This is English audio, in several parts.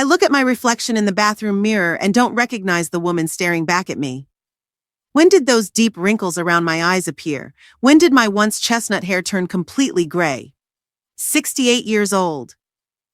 I look at my reflection in the bathroom mirror and don't recognize the woman staring back at me. When did those deep wrinkles around my eyes appear? When did my once chestnut hair turn completely gray? 68 years old.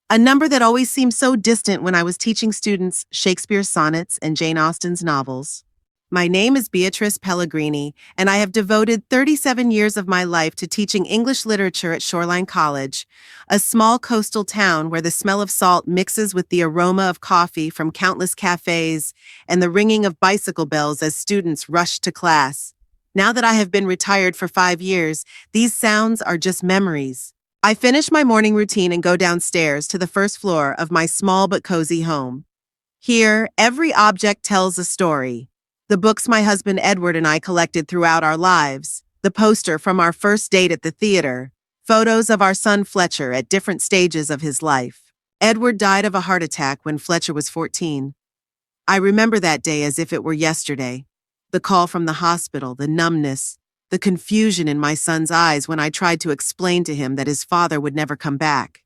A number that always seemed so distant when I was teaching students Shakespeare's sonnets and Jane Austen's novels. My name is Beatrice Pellegrini, and I have devoted 37 years of my life to teaching English literature at Shoreline College, a small coastal town where the smell of salt mixes with the aroma of coffee from countless cafes and the ringing of bicycle bells as students rush to class. Now that I have been retired for 5 years, these sounds are just memories. I finish my morning routine and go downstairs to the first floor of my small but cozy home. Here, every object tells a story. The books my husband Edward and I collected throughout our lives, the poster from our first date at the theater, photos of our son Fletcher at different stages of his life. Edward died of a heart attack when Fletcher was 14. I remember that day as if it were yesterday. The call from the hospital, the numbness, the confusion in my son's eyes when I tried to explain to him that his father would never come back.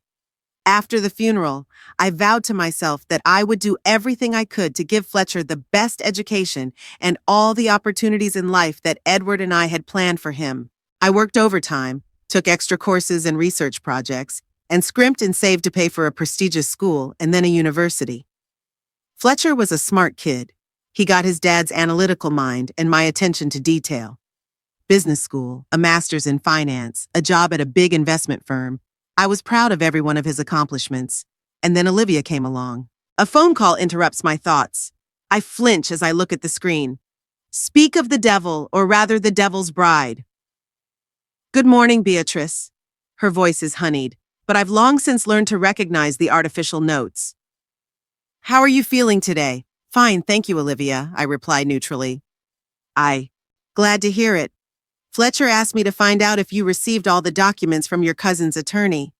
After the funeral, I vowed to myself that I would do everything I could to give Fletcher the best education and all the opportunities in life that Edward and I had planned for him. I worked overtime, took extra courses and research projects, and scrimped and saved to pay for a prestigious school and then a university. Fletcher was a smart kid. He got his dad's analytical mind and my attention to detail. Business school, a master's in finance, a job at a big investment firm. I was proud of every one of his accomplishments. And then Olivia came along. A phone call interrupts my thoughts. I flinch as I look at the screen. Speak of the devil, or rather the devil's bride. Good morning, Beatrice. Her voice is honeyed, but I've long since learned to recognize the artificial notes. How are you feeling today? Fine, thank you, Olivia, I reply neutrally. Glad to hear it. Fletcher asked me to find out if you received all the documents from your cousin's attorney.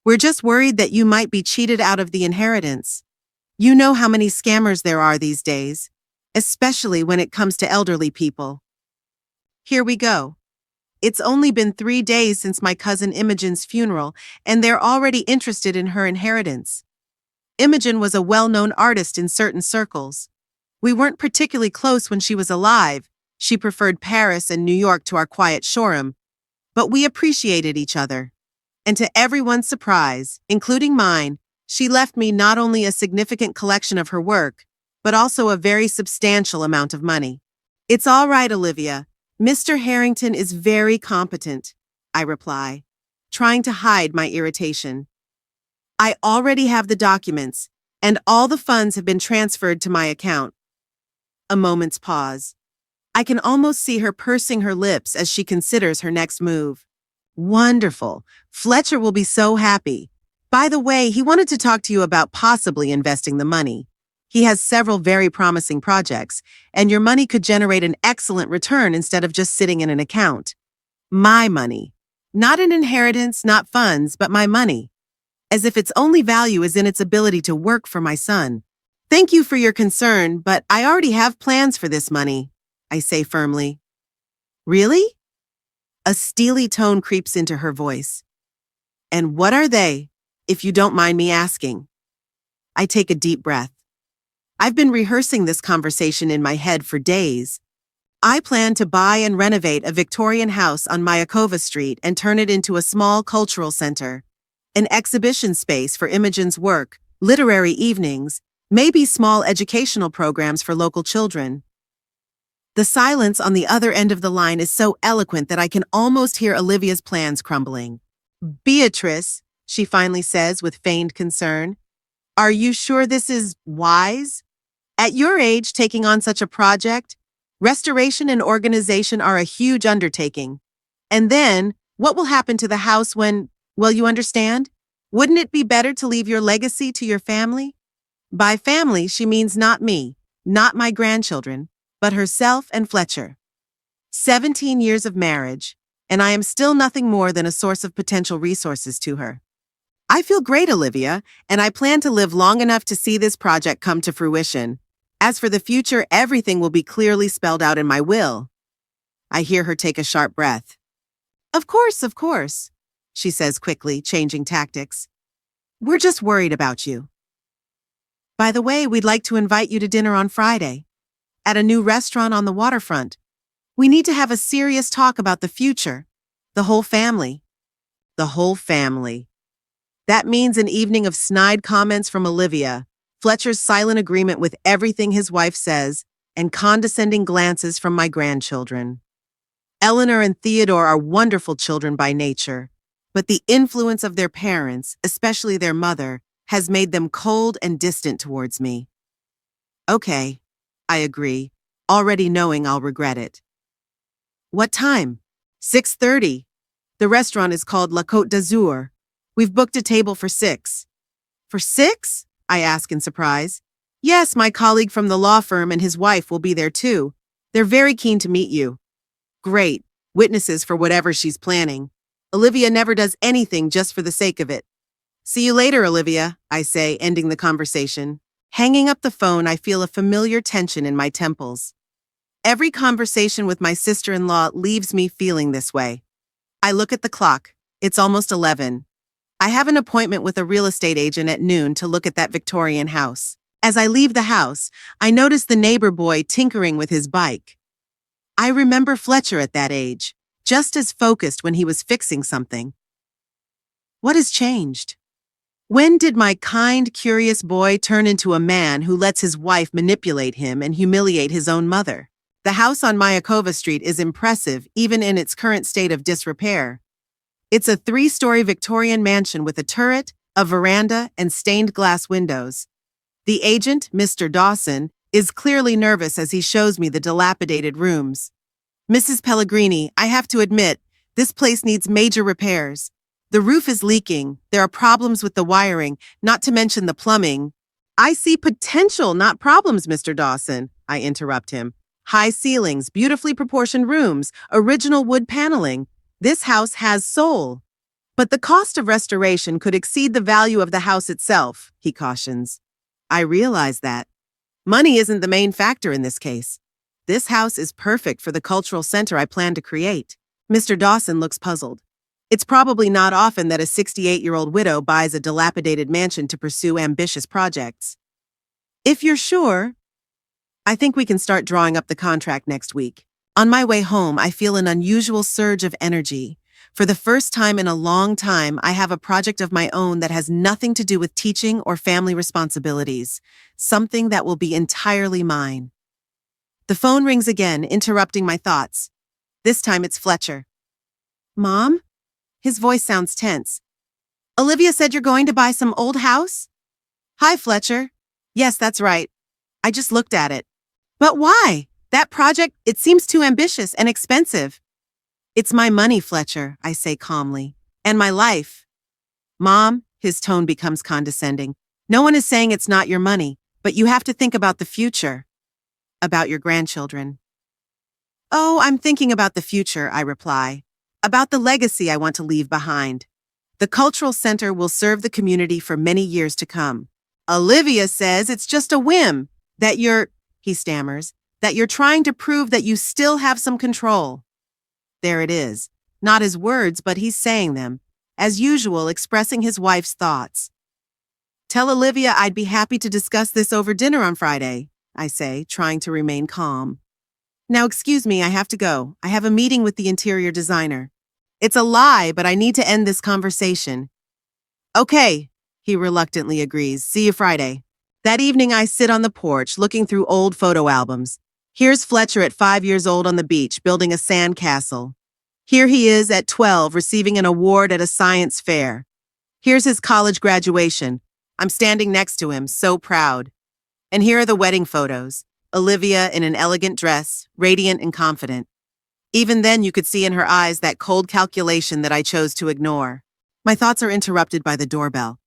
We're just worried that you might be cheated out of the inheritance. You know how many scammers there are these days, especially when it comes to elderly people. Here we go. It's only been 3 days since my cousin Imogen's funeral, and they're already interested in her inheritance. Imogen was a well-known artist in certain circles. We weren't particularly close when she was alive. She preferred Paris and New York to our quiet Shoreham, but we appreciated each other. And to everyone's surprise, including mine, she left me not only a significant collection of her work, but also a very substantial amount of money. It's all right, Olivia. Mr. Harrington is very competent, I reply, trying to hide my irritation. I already have the documents, and all the funds have been transferred to my account. A moment's pause. I can almost see her pursing her lips as she considers her next move. Wonderful. Fletcher will be so happy. By the way, he wanted to talk to you about possibly investing the money. He has several very promising projects, and your money could generate an excellent return instead of just sitting in an account. My money. Not an inheritance, not funds, but my money. As if its only value is in its ability to work for my son. Thank you for your concern, but I already have plans for this money, I say firmly. Really? A steely tone creeps into her voice. And what are they, if you don't mind me asking? I take a deep breath. I've been rehearsing this conversation in my head for days. I plan to buy and renovate a Victorian house on Mayakovsky Street and turn it into a small cultural center. An exhibition space for Imogen's work, literary evenings, maybe small educational programs for local children. The silence on the other end of the line is so eloquent that I can almost hear Olivia's plans crumbling. Beatrice, she finally says with feigned concern, are you sure this is wise? At your age, taking on such a project, restoration and organization are a huge undertaking. And then, what will happen to the house when, well, you understand? Wouldn't it be better to leave your legacy to your family? By family, she means not me, not my grandchildren, but herself and Fletcher. 17 years of marriage, and I am still nothing more than a source of potential resources to her. I feel great, Olivia, and I plan to live long enough to see this project come to fruition. As for the future, everything will be clearly spelled out in my will. I hear her take a sharp breath. Of course, she says quickly, changing tactics. We're just worried about you. By the way, we'd like to invite you to dinner on Friday at a new restaurant on the waterfront. We need to have a serious talk about the future. The whole family. The whole family. That means an evening of snide comments from Olivia, Fletcher's silent agreement with everything his wife says, and condescending glances from my grandchildren. Eleanor and Theodore are wonderful children by nature, but the influence of their parents, especially their mother, has made them cold and distant towards me. Okay, I agree, already knowing I'll regret it. What time? 6:30. The restaurant is called La Côte d'Azur. We've booked a table for 6. For 6? I ask in surprise. Yes, my colleague from the law firm and his wife will be there too. They're very keen to meet you. Great. Witnesses for whatever she's planning. Olivia never does anything just for the sake of it. See you later, Olivia, I say, ending the conversation. Hanging up the phone, I feel a familiar tension in my temples. Every conversation with my sister-in-law leaves me feeling this way. I look at the clock. It's almost 11. I have an appointment with a real estate agent at noon to look at that Victorian house. As I leave the house, I notice the neighbor boy tinkering with his bike. I remember Fletcher at that age, just as focused when he was fixing something. What has changed? When did my kind, curious boy turn into a man who lets his wife manipulate him and humiliate his own mother? The house on Mayakovsky Street is impressive even in its current state of disrepair. It's a 3-story Victorian mansion with a turret, a veranda, and stained glass windows. The agent, Mr. Dawson, is clearly nervous as he shows me the dilapidated rooms. Mrs. Pellegrini, I have to admit, this place needs major repairs. The roof is leaking, there are problems with the wiring, not to mention the plumbing. I see potential, not problems, Mr. Dawson, I interrupt him. High ceilings, beautifully proportioned rooms, original wood paneling. This house has soul. But the cost of restoration could exceed the value of the house itself, he cautions. I realize that. Money isn't the main factor in this case. This house is perfect for the cultural center I plan to create. Mr. Dawson looks puzzled. It's probably not often that a 68-year-old widow buys a dilapidated mansion to pursue ambitious projects. If you're sure, I think we can start drawing up the contract next week. On my way home, I feel an unusual surge of energy. For the first time in a long time, I have a project of my own that has nothing to do with teaching or family responsibilities, something that will be entirely mine. The phone rings again, interrupting my thoughts. This time it's Fletcher. Mom? His voice sounds tense. Olivia said you're going to buy some old house? Hi, Fletcher. Yes, that's right. I just looked at it. But why? That project, it seems too ambitious and expensive. It's my money, Fletcher, I say calmly. And my life. Mom, his tone becomes condescending. No one is saying it's not your money, but you have to think about the future. About your grandchildren. Oh, I'm thinking about the future, I reply. About the legacy I want to leave behind. The cultural center will serve the community for many years to come. Olivia says it's just a whim, that he stammers, that you're trying to prove that you still have some control. There it is. Not his words, but he's saying them. As usual, expressing his wife's thoughts. Tell Olivia I'd be happy to discuss this over dinner on Friday, I say, trying to remain calm. Now excuse me, I have to go. I have a meeting with the interior designer. It's a lie, but I need to end this conversation. Okay, he reluctantly agrees. See you Friday. That evening I sit on the porch looking through old photo albums. Here's Fletcher at 5 years old on the beach building a sand castle. Here he is at 12 receiving an award at a science fair. Here's his college graduation. I'm standing next to him, so proud. And here are the wedding photos. Olivia in an elegant dress, radiant and confident. Even then you could see in her eyes that cold calculation that I chose to ignore. My thoughts are interrupted by the doorbell.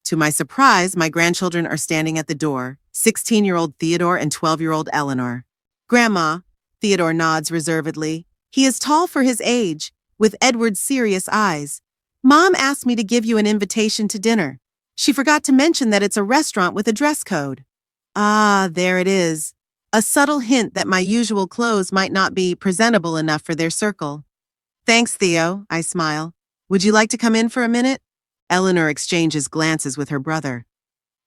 To my surprise, my grandchildren are standing at the door, 16-year-old Theodore and 12-year-old Eleanor. Grandma, Theodore nods reservedly. He is tall for his age, with Edward's serious eyes. Mom asked me to give you an invitation to dinner. She forgot to mention that it's a restaurant with a dress code. Ah, there it is. A subtle hint that my usual clothes might not be presentable enough for their circle. Thanks, Theo, I smile. Would you like to come in for a minute? Eleanor exchanges glances with her brother.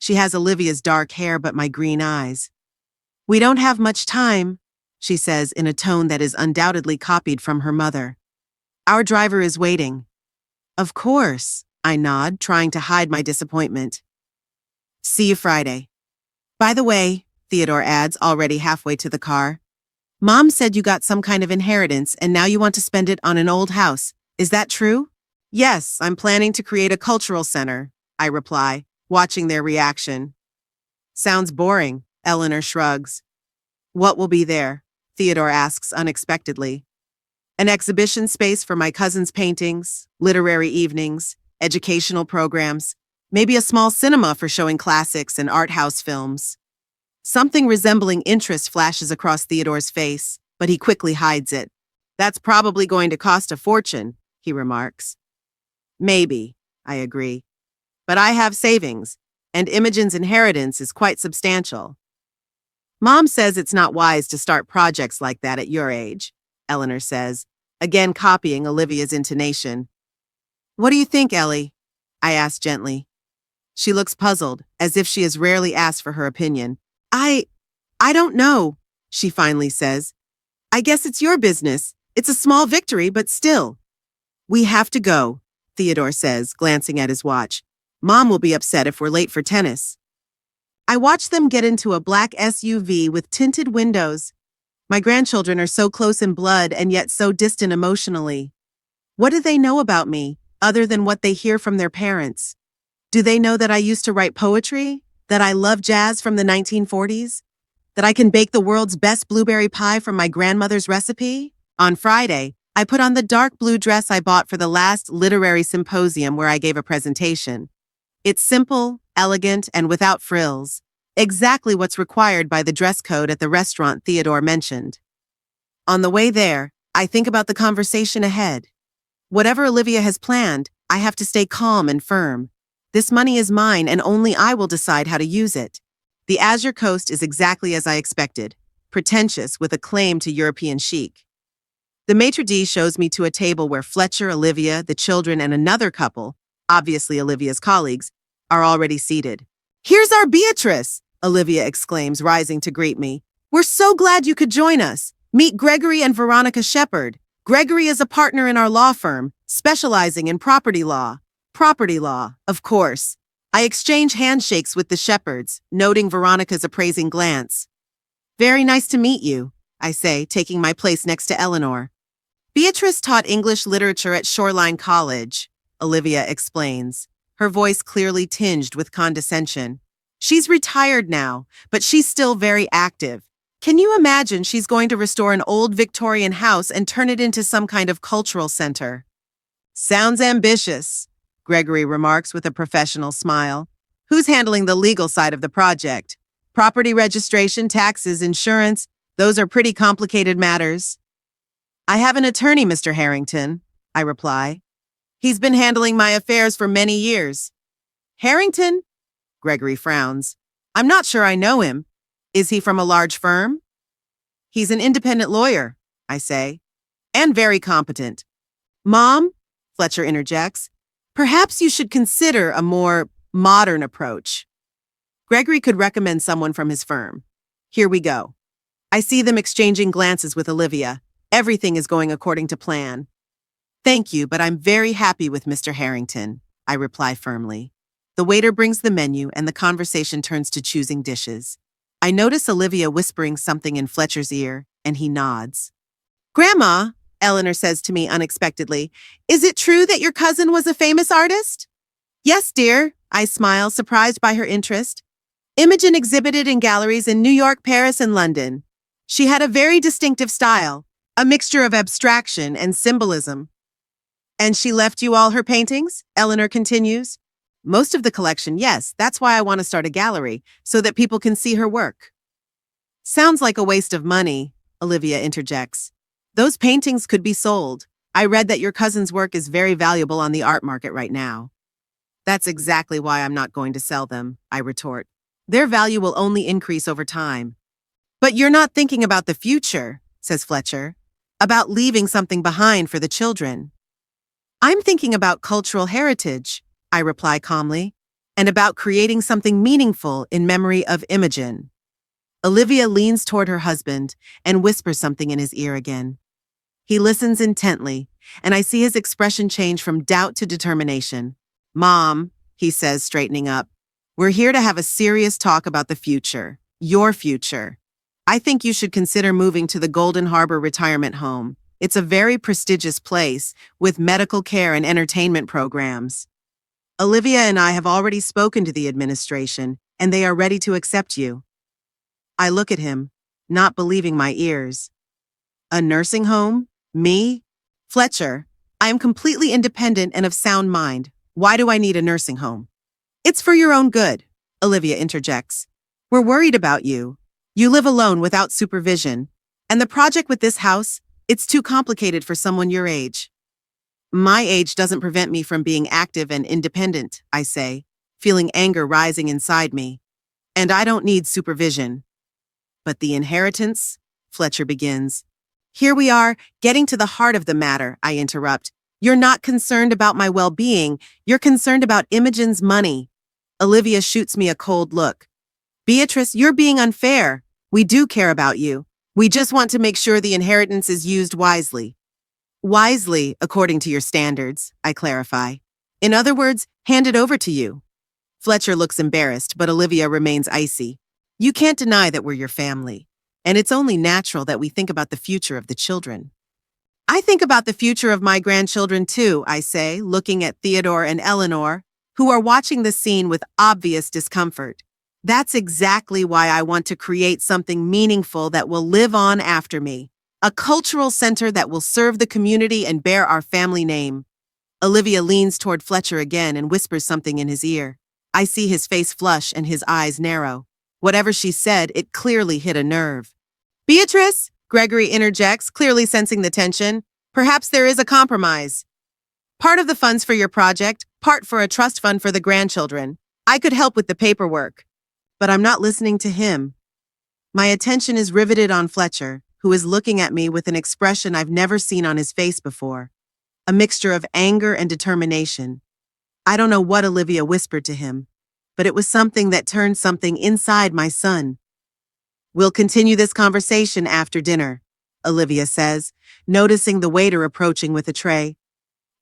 She has Olivia's dark hair but my green eyes. We don't have much time, she says in a tone that is undoubtedly copied from her mother. Our driver is waiting. Of course, I nod, trying to hide my disappointment. See you Friday. By the way, Theodore adds, already halfway to the car, Mom said you got some kind of inheritance and now you want to spend it on an old house. Is that true? Yes, I'm planning to create a cultural center, I reply, watching their reaction. Sounds boring, Eleanor shrugs. What will be there? Theodore asks unexpectedly. An exhibition space for my cousin's paintings, literary evenings, educational programs, maybe a small cinema for showing classics and art house films. Something resembling interest flashes across Theodore's face, but he quickly hides it. That's probably going to cost a fortune, he remarks. Maybe, I agree. But I have savings, and Imogen's inheritance is quite substantial. Mom says it's not wise to start projects like that at your age, Eleanor says, again copying Olivia's intonation. What do you think, Ellie? I ask gently. She looks puzzled, as if she has rarely asked for her opinion. I don't know, she finally says. I guess it's your business. It's a small victory, but still. We have to go, Theodore says, glancing at his watch. Mom will be upset if we're late for tennis. I watch them get into a black SUV with tinted windows. My grandchildren are so close in blood and yet so distant emotionally. What do they know about me, other than what they hear from their parents? Do they know that I used to write poetry? That I love jazz from the 1940s? That I can bake the world's best blueberry pie from my grandmother's recipe? On Friday, I put on the dark blue dress I bought for the last literary symposium where I gave a presentation. It's simple, elegant, and without frills. Exactly what's required by the dress code at the restaurant Theodore mentioned. On the way there, I think about the conversation ahead. Whatever Olivia has planned, I have to stay calm and firm. This money is mine and only I will decide how to use it. The Azure Coast is exactly as I expected, pretentious with a claim to European chic. The maitre d' shows me to a table where Fletcher, Olivia, the children, and another couple, obviously Olivia's colleagues, are already seated. Here's our Beatrice, Olivia exclaims, rising to greet me. We're so glad you could join us. Meet Gregory and Veronica Shepard. Gregory is a partner in our law firm, specializing in property law. Property law, of course. I exchange handshakes with the Shepards, noting Veronica's appraising glance. Very nice to meet you, I say, taking my place next to Eleanor. Beatrice taught English literature at Shoreline College, Olivia explains, her voice clearly tinged with condescension. She's retired now, but she's still very active. Can you imagine she's going to restore an old Victorian house and turn it into some kind of cultural center? Sounds ambitious, Gregory remarks with a professional smile. Who's handling the legal side of the project? Property registration, taxes, insurance, those are pretty complicated matters. I have an attorney, Mr. Harrington, I reply. He's been handling my affairs for many years. Harrington? Gregory frowns. I'm not sure I know him. Is he from a large firm? He's an independent lawyer, I say, and very competent. Mom, Fletcher interjects, perhaps you should consider a more modern approach. Gregory could recommend someone from his firm. Here we go. I see them exchanging glances with Olivia. Everything is going according to plan. Thank you, but I'm very happy with Mr. Harrington, I reply firmly. The waiter brings the menu and the conversation turns to choosing dishes. I notice Olivia whispering something in Fletcher's ear, and he nods. Grandma, Eleanor says to me unexpectedly, is it true that your cousin was a famous artist? Yes, dear, I smile, surprised by her interest. Imogen exhibited in galleries in New York, Paris, and London. She had a very distinctive style, a mixture of abstraction and symbolism. And she left you all her paintings? Eleanor continues. Most of the collection, yes. That's why I want to start a gallery, so that people can see her work. Sounds like a waste of money, Olivia interjects. Those paintings could be sold. I read that your cousin's work is very valuable on the art market right now. That's exactly why I'm not going to sell them, I retort. Their value will only increase over time. But you're not thinking about the future, says Fletcher. About leaving something behind for the children. I'm thinking about cultural heritage, I reply calmly. and about creating something meaningful in memory of Imogen. Olivia leans toward her husband and whispers something in his ear again. He listens intently, and I see his expression change from doubt to determination. Mom, he says, straightening up, we're here to have a serious talk about the future, your future. I think you should consider moving to the Golden Harbor Retirement Home. It's a very prestigious place with medical care and entertainment programs. Olivia and I have already spoken to the administration, and they are ready to accept you. I look at him, not believing my ears. A nursing home? Me? Fletcher, I am completely independent and of sound mind. Why do I need a nursing home? It's for your own good, Olivia interjects. We're worried about you. You live alone without supervision. And the project with this house, it's too complicated for someone your age. My age doesn't prevent me from being active and independent, I say, feeling anger rising inside me. And I don't need supervision. But the inheritance? Fletcher begins. Here we are, getting to the heart of the matter, I interrupt. You're not concerned about my well-being, you're concerned about Imogen's money. Olivia shoots me a cold look. Beatrice, you're being unfair. We do care about you. We just want to make sure the inheritance is used wisely. Wisely, according to your standards, I clarify. In other words, hand it over to you. Fletcher looks embarrassed, but Olivia remains icy. You can't deny that we're your family, and it's only natural that we think about the future of the children. I think about the future of my grandchildren too, I say, looking at Theodore and Eleanor, who are watching the scene with obvious discomfort. That's exactly why I want to create something meaningful that will live on after me. A cultural center that will serve the community and bear our family name. Olivia leans toward Fletcher again and whispers something in his ear. I see his face flush and his eyes narrow. Whatever she said, it clearly hit a nerve. Beatrice, Gregory interjects, clearly sensing the tension. Perhaps there is a compromise. Part of the funds for your project, part for a trust fund for the grandchildren. I could help with the paperwork. But I'm not listening to him. My attention is riveted on Fletcher, who is looking at me with an expression I've never seen on his face before. A mixture of anger and determination. I don't know what Olivia whispered to him, but it was something that turned something inside my son. We'll continue this conversation after dinner, Olivia says, noticing the waiter approaching with a tray.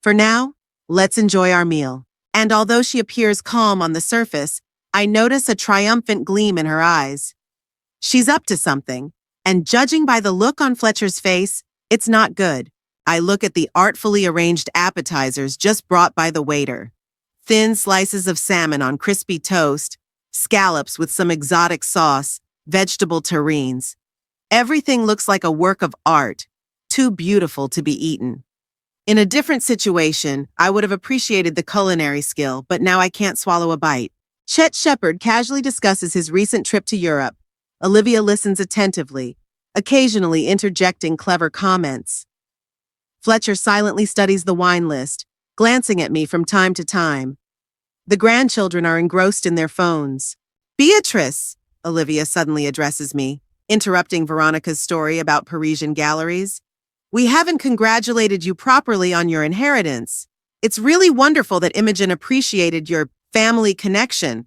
For now, let's enjoy our meal. And although she appears calm on the surface, I notice a triumphant gleam in her eyes. She's up to something, and judging by the look on Fletcher's face, it's not good. I look at the artfully arranged appetizers just brought by the waiter. Thin slices of salmon on crispy toast, scallops with some exotic sauce, vegetable terrines. Everything looks like a work of art, too beautiful to be eaten. In a different situation, I would have appreciated the culinary skill, but now I can't swallow a bite. Chet Shepard casually discusses his recent trip to Europe. Olivia listens attentively, occasionally interjecting clever comments. Fletcher silently studies the wine list, glancing at me from time to time. The grandchildren are engrossed in their phones. Beatrice, Olivia suddenly addresses me, interrupting Veronica's story about Parisian galleries. We haven't congratulated you properly on your inheritance. It's really wonderful that Imogen appreciated your family connection.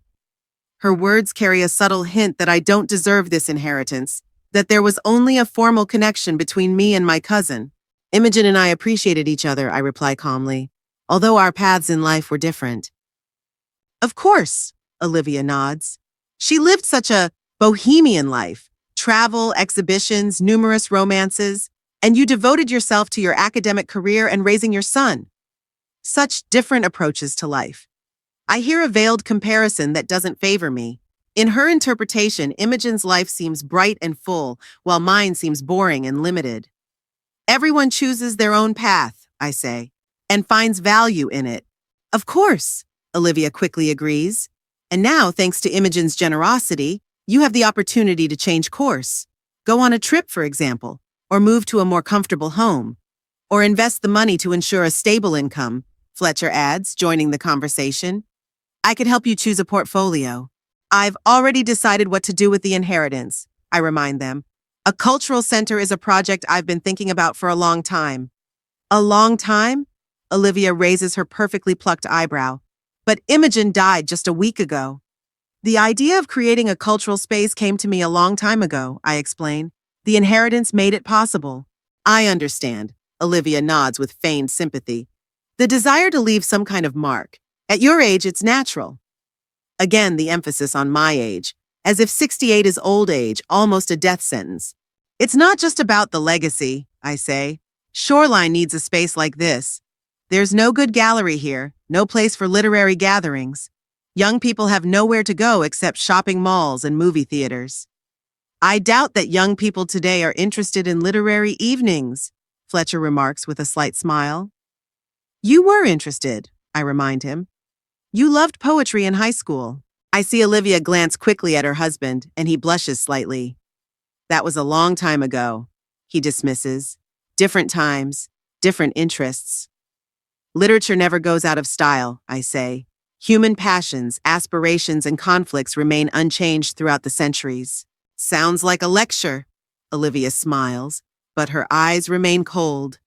Her words carry a subtle hint that I don't deserve this inheritance, that there was only a formal connection between me and my cousin. Imogen and I appreciated each other, I reply calmly, although our paths in life were different. Of course, Olivia nods. She lived such a bohemian life, travel, exhibitions, numerous romances, and you devoted yourself to your academic career and raising your son. Such different approaches to life. I hear a veiled comparison that doesn't favor me. In her interpretation, Imogen's life seems bright and full, while mine seems boring and limited. Everyone chooses their own path, I say, and finds value in it. Of course, Olivia quickly agrees. And now, thanks to Imogen's generosity, you have the opportunity to change course. Go on a trip, for example, or move to a more comfortable home, or invest the money to ensure a stable income, Fletcher adds, joining the conversation. I could help you choose a portfolio. I've already decided what to do with the inheritance, I remind them. A cultural center is a project I've been thinking about for a long time. A long time? Olivia raises her perfectly plucked eyebrow. But Imogen died just a week ago. The idea of creating a cultural space came to me a long time ago, I explain. The inheritance made it possible. I understand, Olivia nods with feigned sympathy. The desire to leave some kind of mark. At your age, it's natural. Again, the emphasis on my age, as if 68 is old age, almost a death sentence. It's not just about the legacy, I say. Shoreline needs a space like this. There's no good gallery here, no place for literary gatherings. Young people have nowhere to go except shopping malls and movie theaters. I doubt that young people today are interested in literary evenings, Fletcher remarks with a slight smile. You were interested, I remind him. You loved poetry in high school. I see Olivia glance quickly at her husband, and he blushes slightly. That was a long time ago, he dismisses. Different times, different interests. Literature never goes out of style, I say. Human passions, aspirations, and conflicts remain unchanged throughout the centuries. Sounds like a lecture, Olivia smiles, but her eyes remain cold.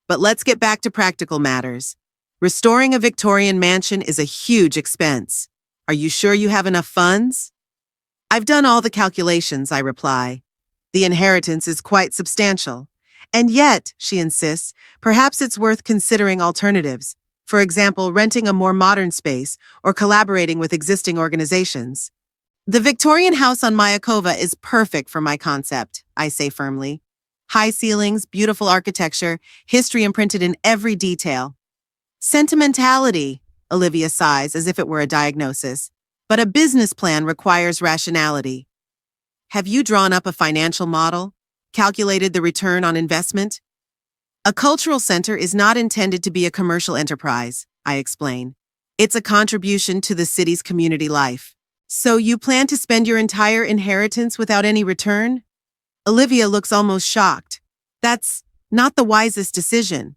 But let's get back to practical matters. Restoring a Victorian mansion is a huge expense. Are you sure you have enough funds? I've done all the calculations, I reply. The inheritance is quite substantial. And yet, she insists, perhaps it's worth considering alternatives. For example, renting a more modern space or collaborating with existing organizations. The Victorian house on Mayakovsky is perfect for my concept, I say firmly. High ceilings, beautiful architecture, history imprinted in every detail. Sentimentality, Olivia sighs as if it were a diagnosis. But a business plan requires rationality. Have you drawn up a financial model? Calculated the return on investment? A cultural center is not intended to be a commercial enterprise, I explain. It's a contribution to the city's community life. So you plan to spend your entire inheritance without any return? Olivia looks almost shocked. That's not the wisest decision.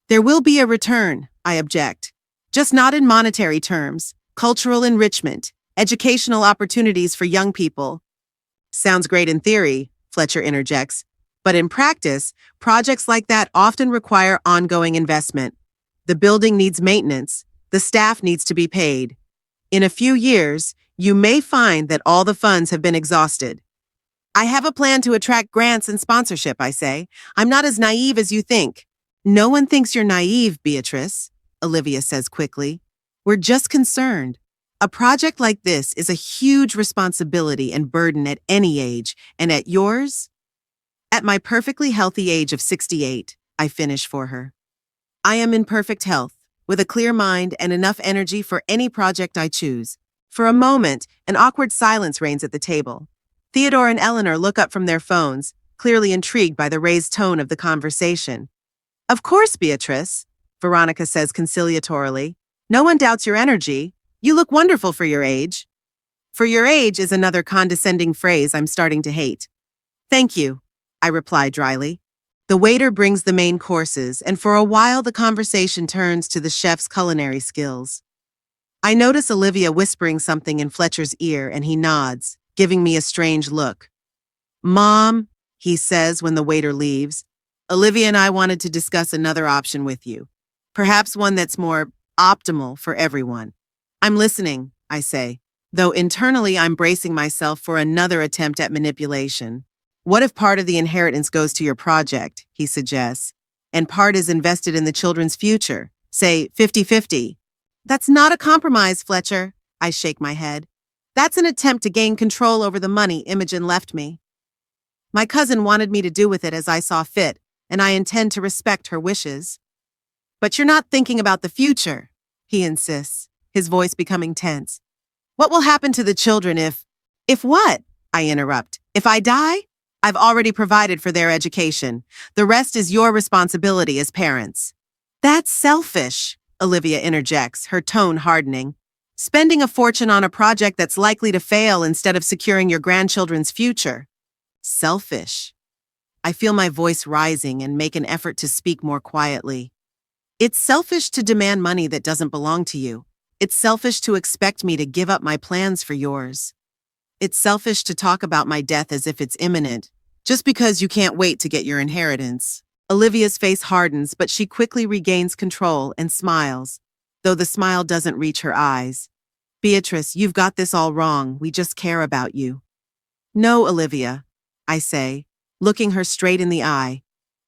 There will be a return, I object. Just not in monetary terms. Cultural enrichment, educational opportunities for young people. Sounds great in theory, Fletcher interjects. But in practice, projects like that often require ongoing investment. The building needs maintenance. The staff needs to be paid. In a few years, you may find that all the funds have been exhausted. I have a plan to attract grants and sponsorship, I say. I'm not as naive as you think. No one thinks you're naive, Beatrice, Olivia says quickly. We're just concerned. A project like this is a huge responsibility and burden at any age, and at yours? At my perfectly healthy age of 68, I finish for her. I am in perfect health, with a clear mind and enough energy for any project I choose. For a moment, an awkward silence reigns at the table. Theodore and Eleanor look up from their phones, clearly intrigued by the raised tone of the conversation. Of course, Beatrice, Veronica says conciliatorily. No one doubts your energy. You look wonderful for your age. For your age is another condescending phrase I'm starting to hate. Thank you, I reply dryly. The waiter brings the main courses, and for a while the conversation turns to the chef's culinary skills. I notice Olivia whispering something in Fletcher's ear, and he nods, giving me a strange look. Mom, he says when the waiter leaves, Olivia and I wanted to discuss another option with you. Perhaps one that's more optimal for everyone. I'm listening, I say, though internally I'm bracing myself for another attempt at manipulation. What if part of the inheritance goes to your project, he suggests, and part is invested in the children's future, say 50-50? That's not a compromise, Fletcher, I shake my head. That's an attempt to gain control over the money Imogen left me. My cousin wanted me to do with it as I saw fit, and I intend to respect her wishes. But you're not thinking about the future, he insists, his voice becoming tense. What will happen to the children if what? I interrupt. If I die? I've already provided for their education. The rest is your responsibility as parents. That's selfish, Olivia interjects, her tone hardening. Spending a fortune on a project that's likely to fail instead of securing your grandchildren's future. Selfish. I feel my voice rising and make an effort to speak more quietly. It's selfish to demand money that doesn't belong to you. It's selfish to expect me to give up my plans for yours. It's selfish to talk about my death as if it's imminent, just because you can't wait to get your inheritance. Olivia's face hardens, but she quickly regains control and smiles. though the smile doesn't reach her eyes. Beatrice, you've got this all wrong. We just care about you. No, Olivia, I say, looking her straight in the eye.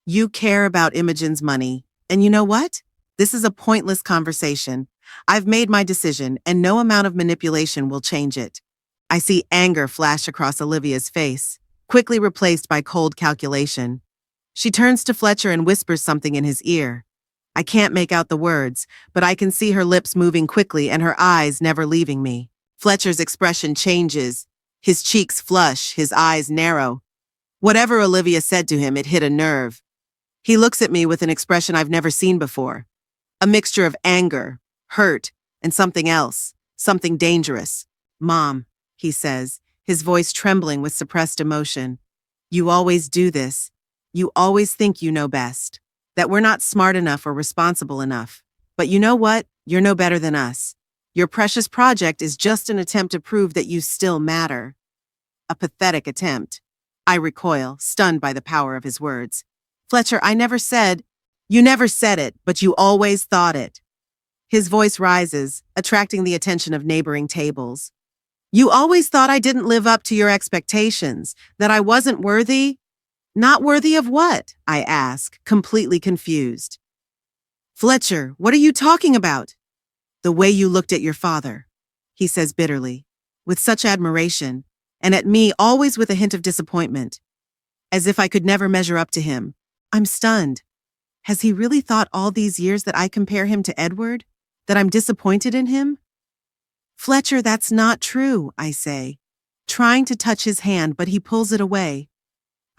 You care about Imogen's money. And you know what? This is a pointless conversation. I've made my decision, and no amount of manipulation will change it. I see anger flash across Olivia's face, quickly replaced by cold calculation. She turns to Fletcher and whispers something in his ear. I can't make out the words, but I can see her lips moving quickly and her eyes never leaving me. Fletcher's expression changes. His cheeks flush, his eyes narrow. Whatever Olivia said to him, it hit a nerve. He looks at me with an expression I've never seen before. A mixture of anger, hurt, and something else, something dangerous. Mom, he says, his voice trembling with suppressed emotion. You always do this. You always think you know best. That we're not smart enough or responsible enough. But you know what? You're no better than us. Your precious project is just an attempt to prove that you still matter. A pathetic attempt. I recoil, stunned by the power of his words. Fletcher, I never said. You never said it, but you always thought it. His voice rises, attracting the attention of neighboring tables. You always thought I didn't live up to your expectations, that I wasn't worthy? Not worthy of what? I ask, completely confused. Fletcher, what are you talking about? The way you looked at your father, he says bitterly, with such admiration, and at me always with a hint of disappointment. As if I could never measure up to him. I'm stunned. Has he really thought all these years that I compare him to Edward? That I'm disappointed in him? Fletcher, that's not true, I say, trying to touch his hand, but he pulls it away.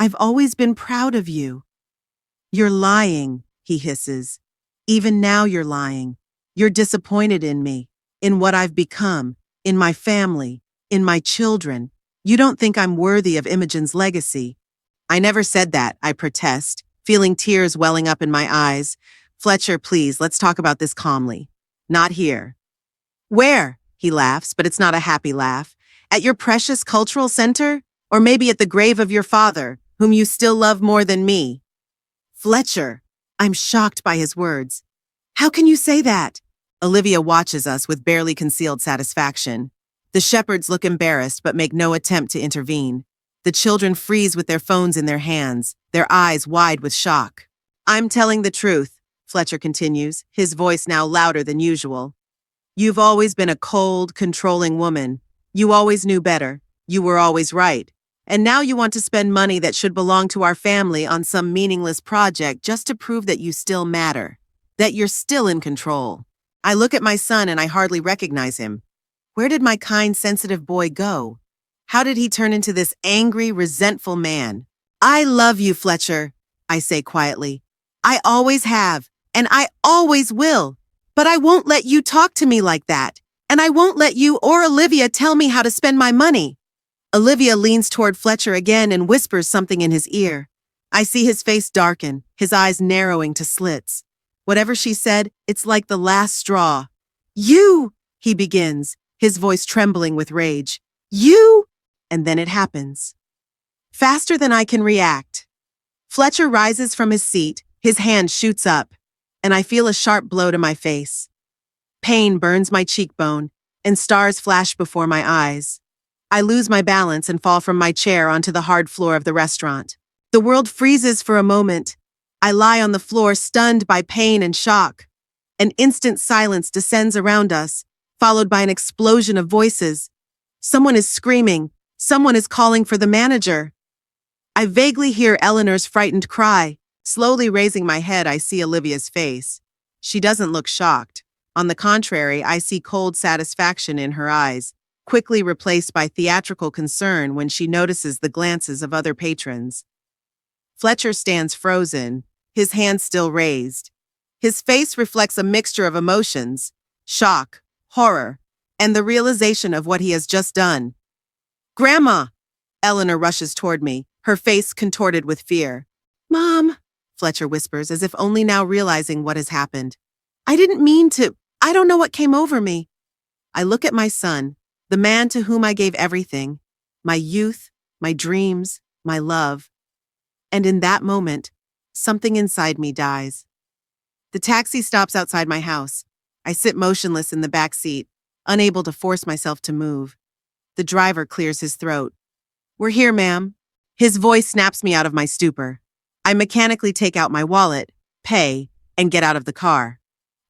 I've always been proud of you. You're lying, he hisses. Even now you're lying. You're disappointed in me, in what I've become, in my family, in my children. You don't think I'm worthy of Imogen's legacy. I never said that, I protest, feeling tears welling up in my eyes. Fletcher, please, let's talk about this calmly. Not here. Where? He laughs, but it's not a happy laugh. At your precious cultural center? Or maybe at the grave of your father, whom you still love more than me? Fletcher, I'm shocked by his words. How can you say that? Olivia watches us with barely concealed satisfaction. The shepherds look embarrassed but make no attempt to intervene. The children freeze with their phones in their hands, their eyes wide with shock. I'm telling the truth, Fletcher continues, his voice now louder than usual. You've always been a cold, controlling woman. You always knew better. You were always right. And now you want to spend money that should belong to our family on some meaningless project just to prove that you still matter, that you're still in control. I look at my son and I hardly recognize him. Where did my kind, sensitive boy go? How did he turn into this angry, resentful man? I love you, Fletcher, I say quietly. I always have, and I always will. But I won't let you talk to me like that, and I won't let you or Olivia tell me how to spend my money. Olivia leans toward Fletcher again and whispers something in his ear. I see his face darken, his eyes narrowing to slits. Whatever she said, it's like the last straw. You, he begins, his voice trembling with rage. You? And then it happens. Faster than I can react. Fletcher rises from his seat, his hand shoots up, and I feel a sharp blow to my face. Pain burns my cheekbone, and stars flash before my eyes. I lose my balance and fall from my chair onto the hard floor of the restaurant. The world freezes for a moment. I lie on the floor, stunned by pain and shock. An instant silence descends around us, followed by an explosion of voices. Someone is screaming. Someone is calling for the manager. I vaguely hear Eleanor's frightened cry. Slowly raising my head, I see Olivia's face. She doesn't look shocked. On the contrary, I see cold satisfaction in her eyes, quickly replaced by theatrical concern when she notices the glances of other patrons. Fletcher stands frozen, his hands still raised. His face reflects a mixture of emotions, shock, horror, and the realization of what he has just done. Grandma! Eleanor rushes toward me, her face contorted with fear. Mom, Fletcher whispers, as if only now realizing what has happened. I didn't mean to. I don't know what came over me. I look at my son, the man to whom I gave everything, my youth, my dreams, my love. And in that moment, something inside me dies. The taxi stops outside my house. I sit motionless in the back seat, unable to force myself to move. The driver clears his throat. "We're here, ma'am." His voice snaps me out of my stupor. I mechanically take out my wallet, pay, and get out of the car.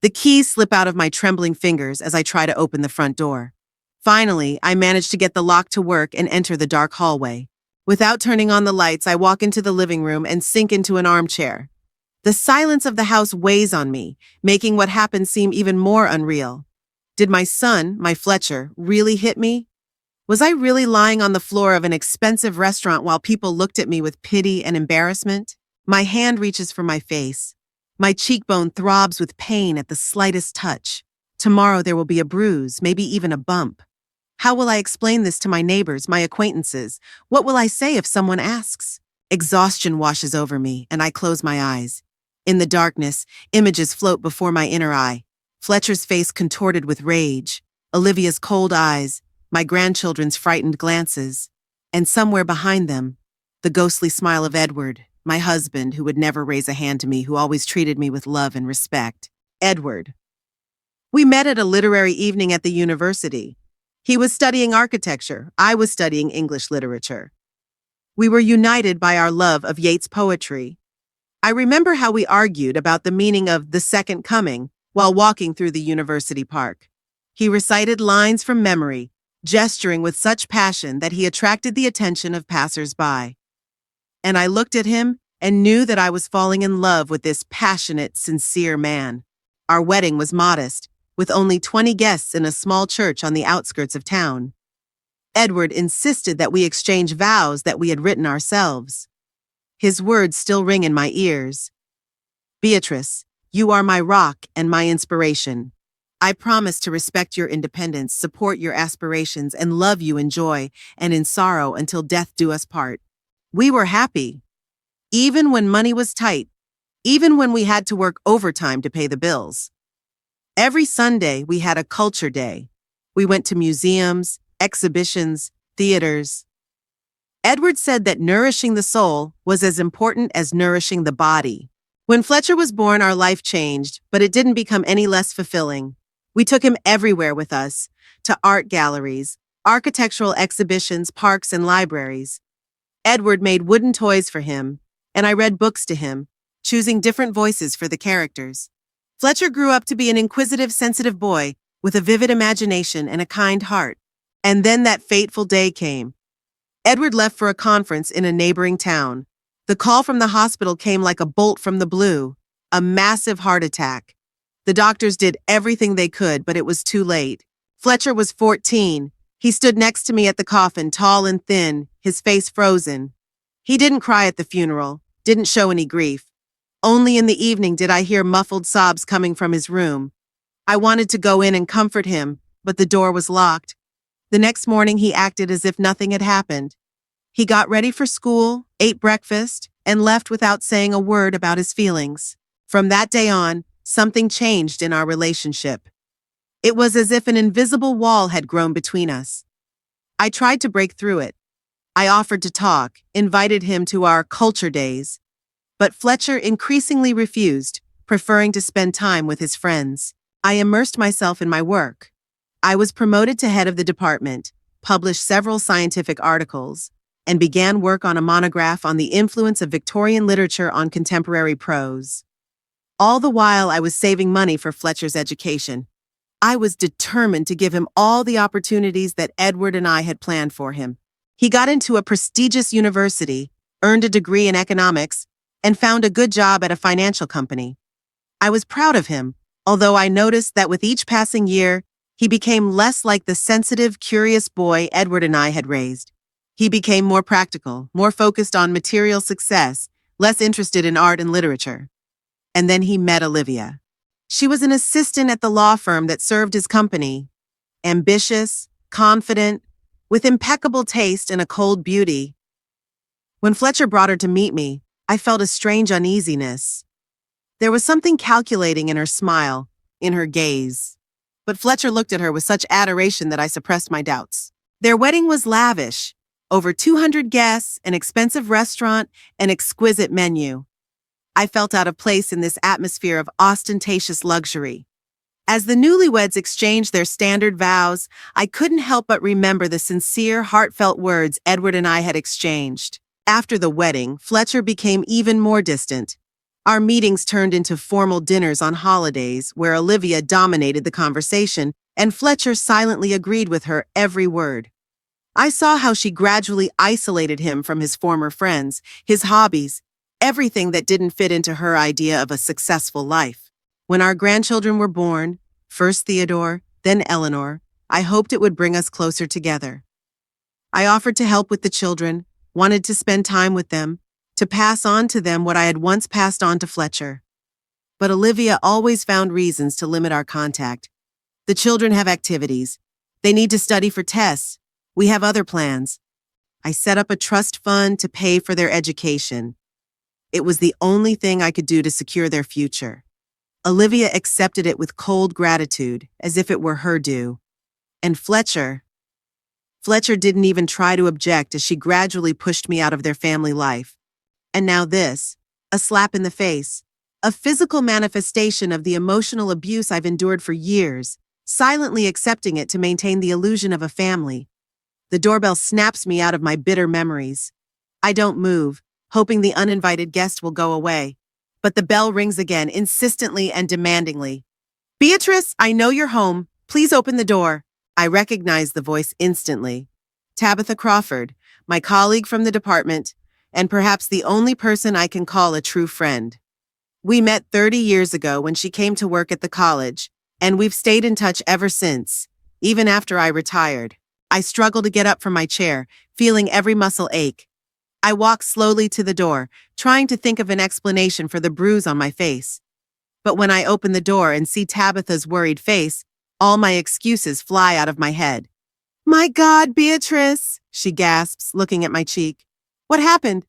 The keys slip out of my trembling fingers as I try to open the front door. Finally, I manage to get the lock to work and enter the dark hallway. Without turning on the lights, I walk into the living room and sink into an armchair. The silence of the house weighs on me, making what happened seem even more unreal. Did my son, my Fletcher, really hit me? Was I really lying on the floor of an expensive restaurant while people looked at me with pity and embarrassment? My hand reaches for my face. My cheekbone throbs with pain at the slightest touch. Tomorrow there will be a bruise, maybe even a bump. How will I explain this to my neighbors, my acquaintances? What will I say if someone asks? Exhaustion washes over me, and I close my eyes. In the darkness, images float before my inner eye. Fletcher's face contorted with rage, Olivia's cold eyes, my grandchildren's frightened glances, and somewhere behind them, the ghostly smile of Edward, my husband who would never raise a hand to me, who always treated me with love and respect. Edward. We met at a literary evening at the university. He was studying architecture. I was studying English literature. We were united by our love of Yeats' poetry. I remember how we argued about the meaning of the second coming while walking through the university park. He recited lines from memory, gesturing with such passion that he attracted the attention of passers-by. And I looked at him and knew that I was falling in love with this passionate, sincere man. Our wedding was modest, with only 20 guests in a small church on the outskirts of town. Edward insisted that we exchange vows that we had written ourselves. His words still ring in my ears. "Beatrice, you are my rock and my inspiration. I promise to respect your independence, support your aspirations, and love you in joy and in sorrow until death do us part." We were happy. Even when money was tight, even when we had to work overtime to pay the bills. Every Sunday, we had a culture day. We went to museums, exhibitions, theaters. Edward said that nourishing the soul was as important as nourishing the body. When Fletcher was born, our life changed, but it didn't become any less fulfilling. We took him everywhere with us, to art galleries, architectural exhibitions, parks, and libraries. Edward made wooden toys for him, and I read books to him, choosing different voices for the characters. Fletcher grew up to be an inquisitive, sensitive boy with a vivid imagination and a kind heart. And then that fateful day came. Edward left for a conference in a neighboring town. The call from the hospital came like a bolt from the blue, a massive heart attack. The doctors did everything they could, but it was too late. Fletcher was 14. He stood next to me at the coffin, tall and thin, his face frozen. He didn't cry at the funeral, didn't show any grief. Only in the evening did I hear muffled sobs coming from his room. I wanted to go in and comfort him, but the door was locked. The next morning he acted as if nothing had happened. He got ready for school, ate breakfast, and left without saying a word about his feelings. From that day on, something changed in our relationship. It was as if an invisible wall had grown between us. I tried to break through it. I offered to talk, invited him to our culture days. But Fletcher increasingly refused, preferring to spend time with his friends. I immersed myself in my work. I was promoted to head of the department, published several scientific articles, and began work on a monograph on the influence of Victorian literature on contemporary prose. All the while, I was saving money for Fletcher's education. I was determined to give him all the opportunities that Edward and I had planned for him. He got into a prestigious university, earned a degree in economics, and found a good job at a financial company. I was proud of him, although I noticed that with each passing year, he became less like the sensitive, curious boy Edward and I had raised. He became more practical, more focused on material success, less interested in art and literature. And then he met Olivia. She was an assistant at the law firm that served his company. Ambitious, confident, with impeccable taste and a cold beauty. When Fletcher brought her to meet me, I felt a strange uneasiness. There was something calculating in her smile, in her gaze. But Fletcher looked at her with such adoration that I suppressed my doubts. Their wedding was lavish. Over 200 guests, an expensive restaurant, an exquisite menu. I felt out of place in this atmosphere of ostentatious luxury. As the newlyweds exchanged their standard vows, I couldn't help but remember the sincere, heartfelt words Edward and I had exchanged. After the wedding, Fletcher became even more distant. Our meetings turned into formal dinners on holidays where Olivia dominated the conversation and Fletcher silently agreed with her every word. I saw how she gradually isolated him from his former friends, his hobbies, everything that didn't fit into her idea of a successful life. When our grandchildren were born, first Theodore, then Eleanor, I hoped it would bring us closer together. I offered to help with the children, wanted to spend time with them, to pass on to them what I had once passed on to Fletcher. But Olivia always found reasons to limit our contact. The children have activities. They need to study for tests. We have other plans. I set up a trust fund to pay for their education. It was the only thing I could do to secure their future. Olivia accepted it with cold gratitude, as if it were her due. And Fletcher didn't even try to object as she gradually pushed me out of their family life. And now this, a slap in the face, a physical manifestation of the emotional abuse I've endured for years, silently accepting it to maintain the illusion of a family. The doorbell snaps me out of my bitter memories. I don't move, hoping the uninvited guest will go away. But the bell rings again, insistently and demandingly. "Beatrice, I know you're home. Please open the door." I recognize the voice instantly. Tabitha Crawford, my colleague from the department, and perhaps the only person I can call a true friend. We met 30 years ago when she came to work at the college, and we've stayed in touch ever since, even after I retired. I struggle to get up from my chair, feeling every muscle ache. I walk slowly to the door, trying to think of an explanation for the bruise on my face. But when I open the door and see Tabitha's worried face, all my excuses fly out of my head. "My God, Beatrice," she gasps, looking at my cheek. "What happened?"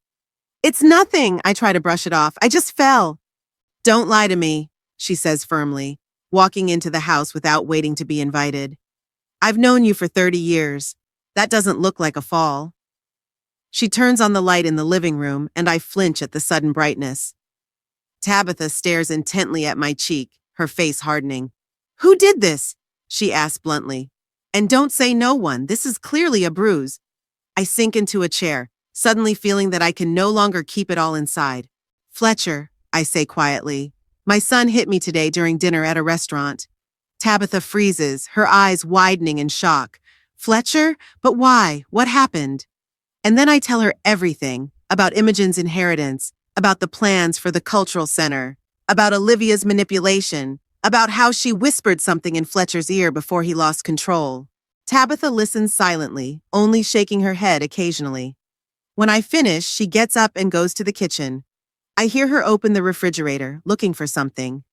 "It's nothing," I try to brush it off. "I just fell." "Don't lie to me," she says firmly, walking into the house without waiting to be invited. "I've known you for 30 years. That doesn't look like a fall." She turns on the light in the living room, and I flinch at the sudden brightness. Tabitha stares intently at my cheek, her face hardening. "Who did this?" she asks bluntly. "And don't say no one. This is clearly a bruise." I sink into a chair, suddenly feeling that I can no longer keep it all inside. "Fletcher," I say quietly. "My son hit me today during dinner at a restaurant." Tabitha freezes, her eyes widening in shock. "Fletcher? But why? What happened?" And then I tell her everything about Imogen's inheritance, about the plans for the cultural center, about Olivia's manipulation, about how she whispered something in Fletcher's ear before he lost control. Tabitha listens silently, only shaking her head occasionally. When I finish, she gets up and goes to the kitchen. I hear her open the refrigerator, looking for something.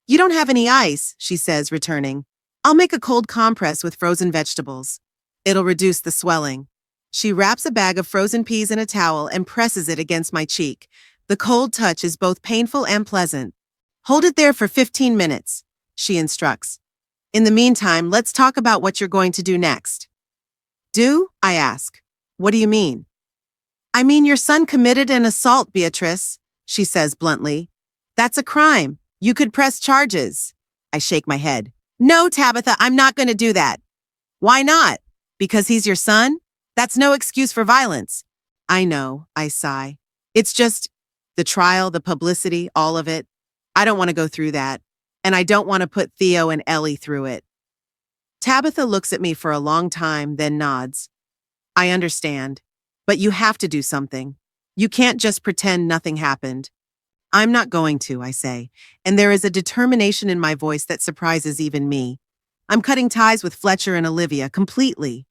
"You don't have any ice," she says, returning. "I'll make a cold compress with frozen vegetables. It'll reduce the swelling." She wraps a bag of frozen peas in a towel and presses it against my cheek. The cold touch is both painful and pleasant. "Hold it there for 15 minutes, she instructs. "In the meantime, let's talk about what you're going to do next." "Do?" I ask. "What do you mean?" "I mean your son committed an assault, Beatrice," she says bluntly. "That's a crime. You could press charges." I shake my head. "No, Tabitha, I'm not going to do that." "Why not? Because he's your son? That's no excuse for violence." "I know," I sigh. "It's just the trial, the publicity, all of it. I don't want to go through that. And I don't want to put Theo and Ellie through it." Tabitha looks at me for a long time, then nods. "I understand. But you have to do something. You can't just pretend nothing happened." "I'm not going to," I say, and there is a determination in my voice that surprises even me. "I'm cutting ties with Fletcher and Olivia completely."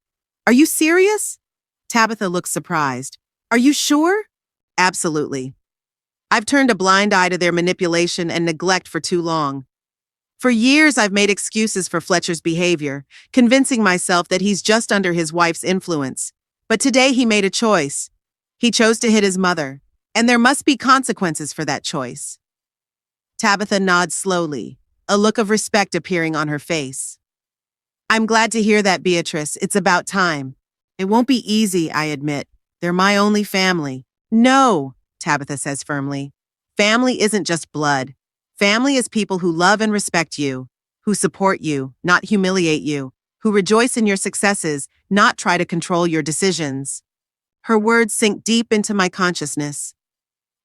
"Are you serious?" Tabitha looks surprised. "Are you sure?" "Absolutely. I've turned a blind eye to their manipulation and neglect for too long. For years, I've made excuses for Fletcher's behavior, convincing myself that he's just under his wife's influence. But today he made a choice. He chose to hit his mother, and there must be consequences for that choice." Tabitha nods slowly, a look of respect appearing on her face. "I'm glad to hear that, Beatrice. It's about time." "It won't be easy," I admit. "They're my only family." "No," Tabitha says firmly. "Family isn't just blood. Family is people who love and respect you, who support you, not humiliate you, who rejoice in your successes, not try to control your decisions. Her words sink deep into my consciousness.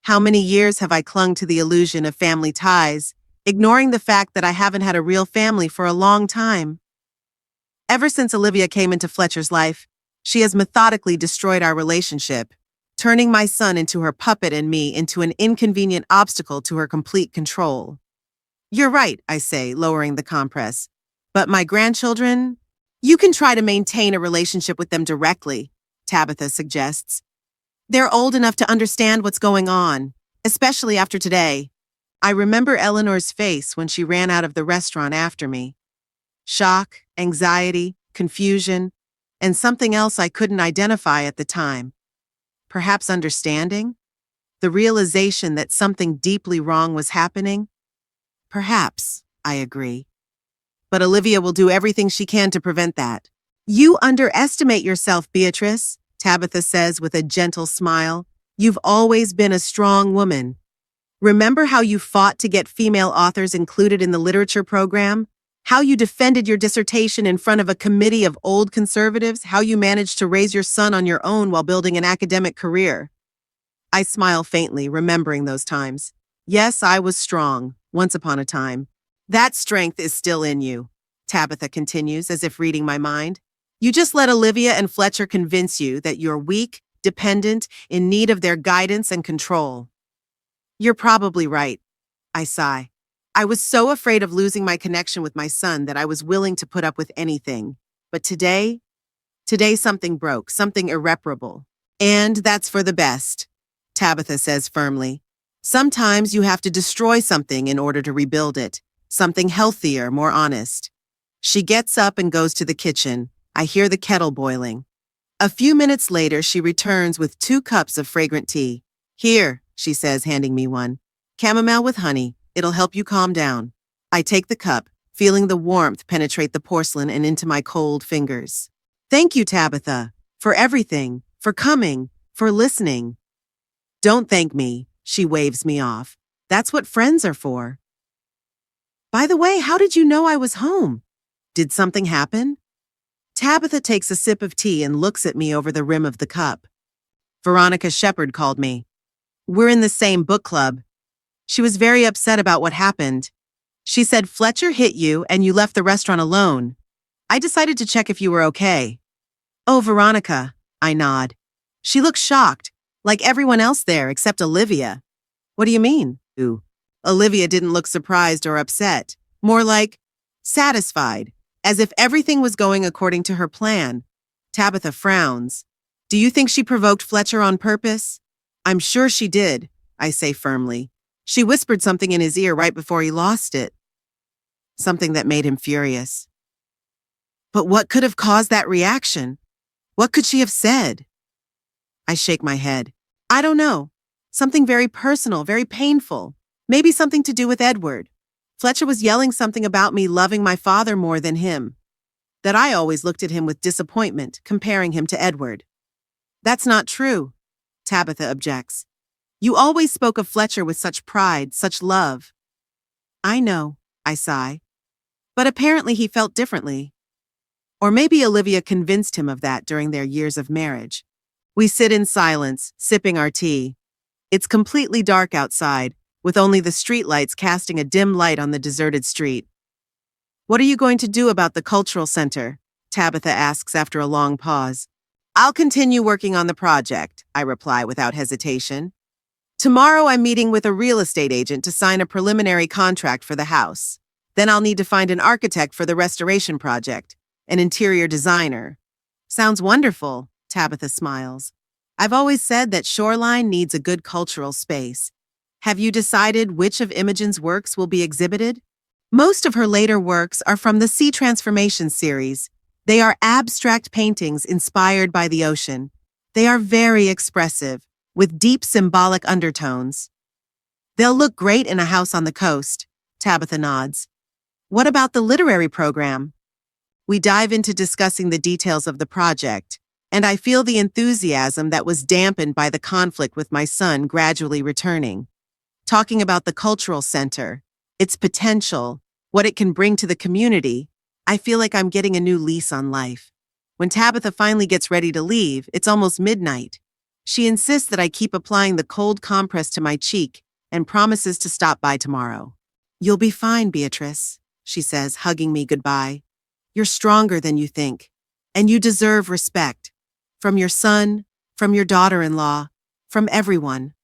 How many years have I clung to the illusion of family ties, ignoring the fact that I haven't had a real family for a long time? Ever since Olivia came into Fletcher's life, she has methodically destroyed our relationship, turning my son into her puppet and me into an inconvenient obstacle to her complete control. You're right, I say, lowering the compress. But my grandchildren? You can try to maintain a relationship with them directly, Tabitha suggests. They're old enough to understand what's going on, especially after today. I remember Eleanor's face when she ran out of the restaurant after me. Shock, anxiety, confusion, and something else I couldn't identify at the time. Perhaps understanding? The realization that something deeply wrong was happening? Perhaps, I agree. But Olivia will do everything she can to prevent that. You underestimate yourself, Beatrice, Tabitha says with a gentle smile. You've always been a strong woman. Remember how you fought to get female authors included in the literature program? How you defended your dissertation in front of a committee of old conservatives? How you managed to raise your son on your own while building an academic career? I smile faintly, remembering those times. Yes, I was strong, once upon a time. That strength is still in you, Tabitha continues, as if reading my mind. You just let Olivia and Fletcher convince you that you're weak, dependent, in need of their guidance and control. You're probably right, I sigh. I was so afraid of losing my connection with my son that I was willing to put up with anything. But today something broke, something irreparable. And that's for the best, Tabitha says firmly. Sometimes you have to destroy something in order to rebuild it. Something healthier, more honest. She gets up and goes to the kitchen. I hear the kettle boiling. A few minutes later, she returns with 2 cups of fragrant tea. Here, she says, handing me one. Chamomile with honey. It'll help you calm down. I take the cup, feeling the warmth penetrate the porcelain and into my cold fingers. Thank you, Tabitha, for everything, for coming, for listening. Don't thank me, she waves me off. That's what friends are for. By the way, how did you know I was home? Did something happen? Tabitha takes a sip of tea and looks at me over the rim of the cup. Veronica Shepherd called me. We're in the same book club. She was very upset about what happened. She said Fletcher hit you and you left the restaurant alone. I decided to check if you were okay. Oh, Veronica, I nod. She looks shocked, like everyone else there except Olivia. What do you mean? Ooh. Olivia didn't look surprised or upset, more like satisfied, as if everything was going according to her plan. Tabitha frowns. Do you think she provoked Fletcher on purpose? I'm sure she did, I say firmly. She whispered something in his ear right before he lost it. Something that made him furious. But what could have caused that reaction? What could she have said? I shake my head. I don't know. Something very personal, very painful. Maybe something to do with Edward. Fletcher was yelling something about me loving my father more than him. That I always looked at him with disappointment, comparing him to Edward. That's not true, Tabitha objects. You always spoke of Fletcher with such pride, such love. I know, I sigh. But apparently he felt differently. Or maybe Olivia convinced him of that during their years of marriage. We sit in silence, sipping our tea. It's completely dark outside, with only the streetlights casting a dim light on the deserted street. What are you going to do about the cultural center? Tabitha asks after a long pause. I'll continue working on the project, I reply without hesitation. Tomorrow I'm meeting with a real estate agent to sign a preliminary contract for the house. Then I'll need to find an architect for the restoration project, an interior designer. Sounds wonderful, Tabitha smiles. I've always said that Shoreline needs a good cultural space. Have you decided which of Imogen's works will be exhibited? Most of her later works are from the Sea Transformation series. They are abstract paintings inspired by the ocean. They are very expressive, with deep symbolic undertones. They'll look great in a house on the coast, Tabitha nods. What about the literary program? We dive into discussing the details of the project, and I feel the enthusiasm that was dampened by the conflict with my son gradually returning. Talking about the cultural center, its potential, what it can bring to the community, I feel like I'm getting a new lease on life. When Tabitha finally gets ready to leave, it's almost midnight. She insists that I keep applying the cold compress to my cheek and promises to stop by tomorrow. "You'll be fine, Beatrice," she says, hugging me goodbye. "You're stronger than you think, and you deserve respect. From your son, from your daughter-in-law, from everyone.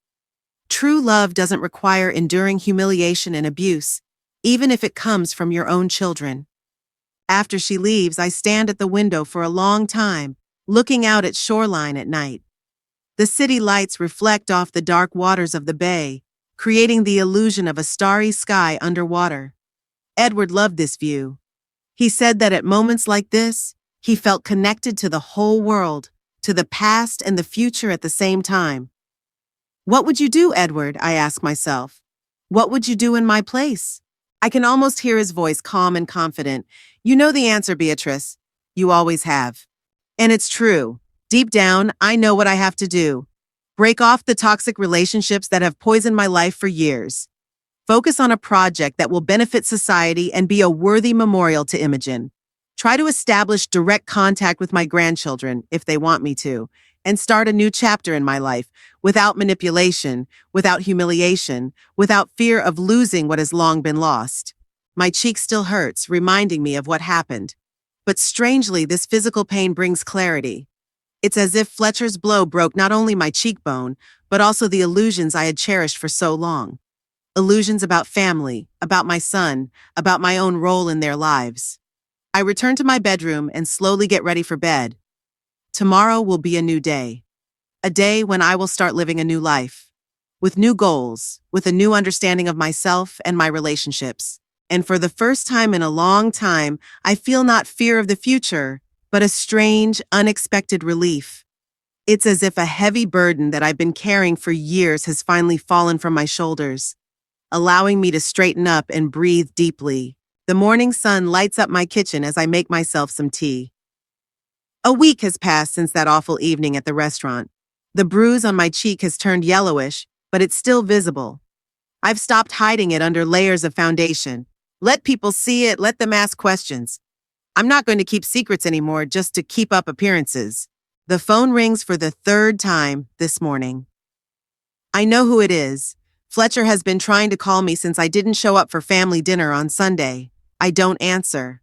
True love doesn't require enduring humiliation and abuse, even if it comes from your own children." After she leaves, I stand at the window for a long time, looking out at shoreline at night. The city lights reflect off the dark waters of the bay, creating the illusion of a starry sky underwater. Edward loved this view. He said that at moments like this, he felt connected to the whole world, to the past and the future at the same time. What would you do, Edward? I ask myself. What would you do in my place? I can almost hear his voice, calm and confident. You know the answer, Beatrice. You always have. And it's true. Deep down, I know what I have to do. Break off the toxic relationships that have poisoned my life for years. Focus on a project that will benefit society and be a worthy memorial to Imogen. Try to establish direct contact with my grandchildren, if they want me to, and start a new chapter in my life, without manipulation, without humiliation, without fear of losing what has long been lost. My cheek still hurts, reminding me of what happened. But strangely, this physical pain brings clarity. It's as if Fletcher's blow broke not only my cheekbone, but also the illusions I had cherished for so long. Illusions about family, about my son, about my own role in their lives. I return to my bedroom and slowly get ready for bed. Tomorrow will be a new day. A day when I will start living a new life. With new goals, with a new understanding of myself and my relationships. And for the first time in a long time, I feel not fear of the future, but a strange, unexpected relief. It's as if a heavy burden that I've been carrying for years has finally fallen from my shoulders, allowing me to straighten up and breathe deeply. The morning sun lights up my kitchen as I make myself some tea. A week has passed since that awful evening at the restaurant. The bruise on my cheek has turned yellowish, but it's still visible. I've stopped hiding it under layers of foundation. Let people see it, let them ask questions. I'm not going to keep secrets anymore just to keep up appearances. The phone rings for the third time this morning. I know who it is. Fletcher has been trying to call me since I didn't show up for family dinner on Sunday. I don't answer.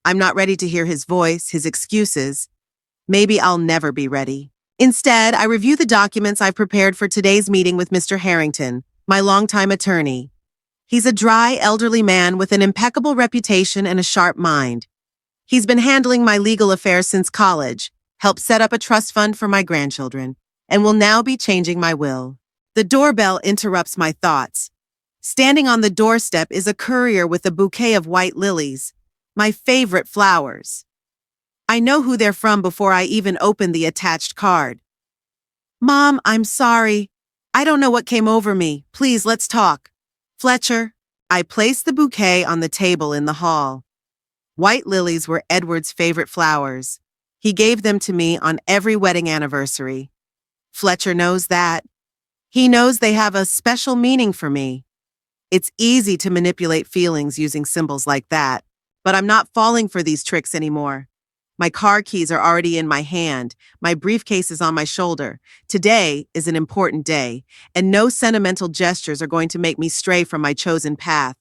I'm not ready to hear his voice, his excuses. Maybe I'll never be ready. Instead, I review the documents I've prepared for today's meeting with Mr. Harrington, my longtime attorney. He's a dry, elderly man with an impeccable reputation and a sharp mind. He's been handling my legal affairs since college, helped set up a trust fund for my grandchildren, and will now be changing my will. The doorbell interrupts my thoughts. Standing on the doorstep is a courier with a bouquet of white lilies, my favorite flowers. I know who they're from before I even open the attached card. "Mom, I'm sorry. I don't know what came over me. Please, let's talk." "Fletcher." I placed the bouquet on the table in the hall. White lilies were Edward's favorite flowers. He gave them to me on every wedding anniversary. Fletcher knows that. He knows they have a special meaning for me. It's easy to manipulate feelings using symbols like that, but I'm not falling for these tricks anymore. My car keys are already in my hand. My briefcase is on my shoulder. Today is an important day, and no sentimental gestures are going to make me stray from my chosen path.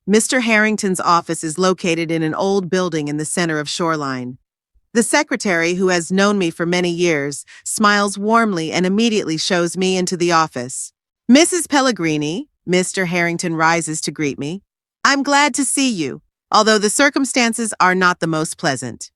Mr. Harrington's office is located in an old building in the center of Shoreline. The secretary, who has known me for many years, smiles warmly and immediately shows me into the office. "Mrs. Pellegrini," Mr. Harrington rises to greet me. "I'm glad to see you, although the circumstances are not the most pleasant."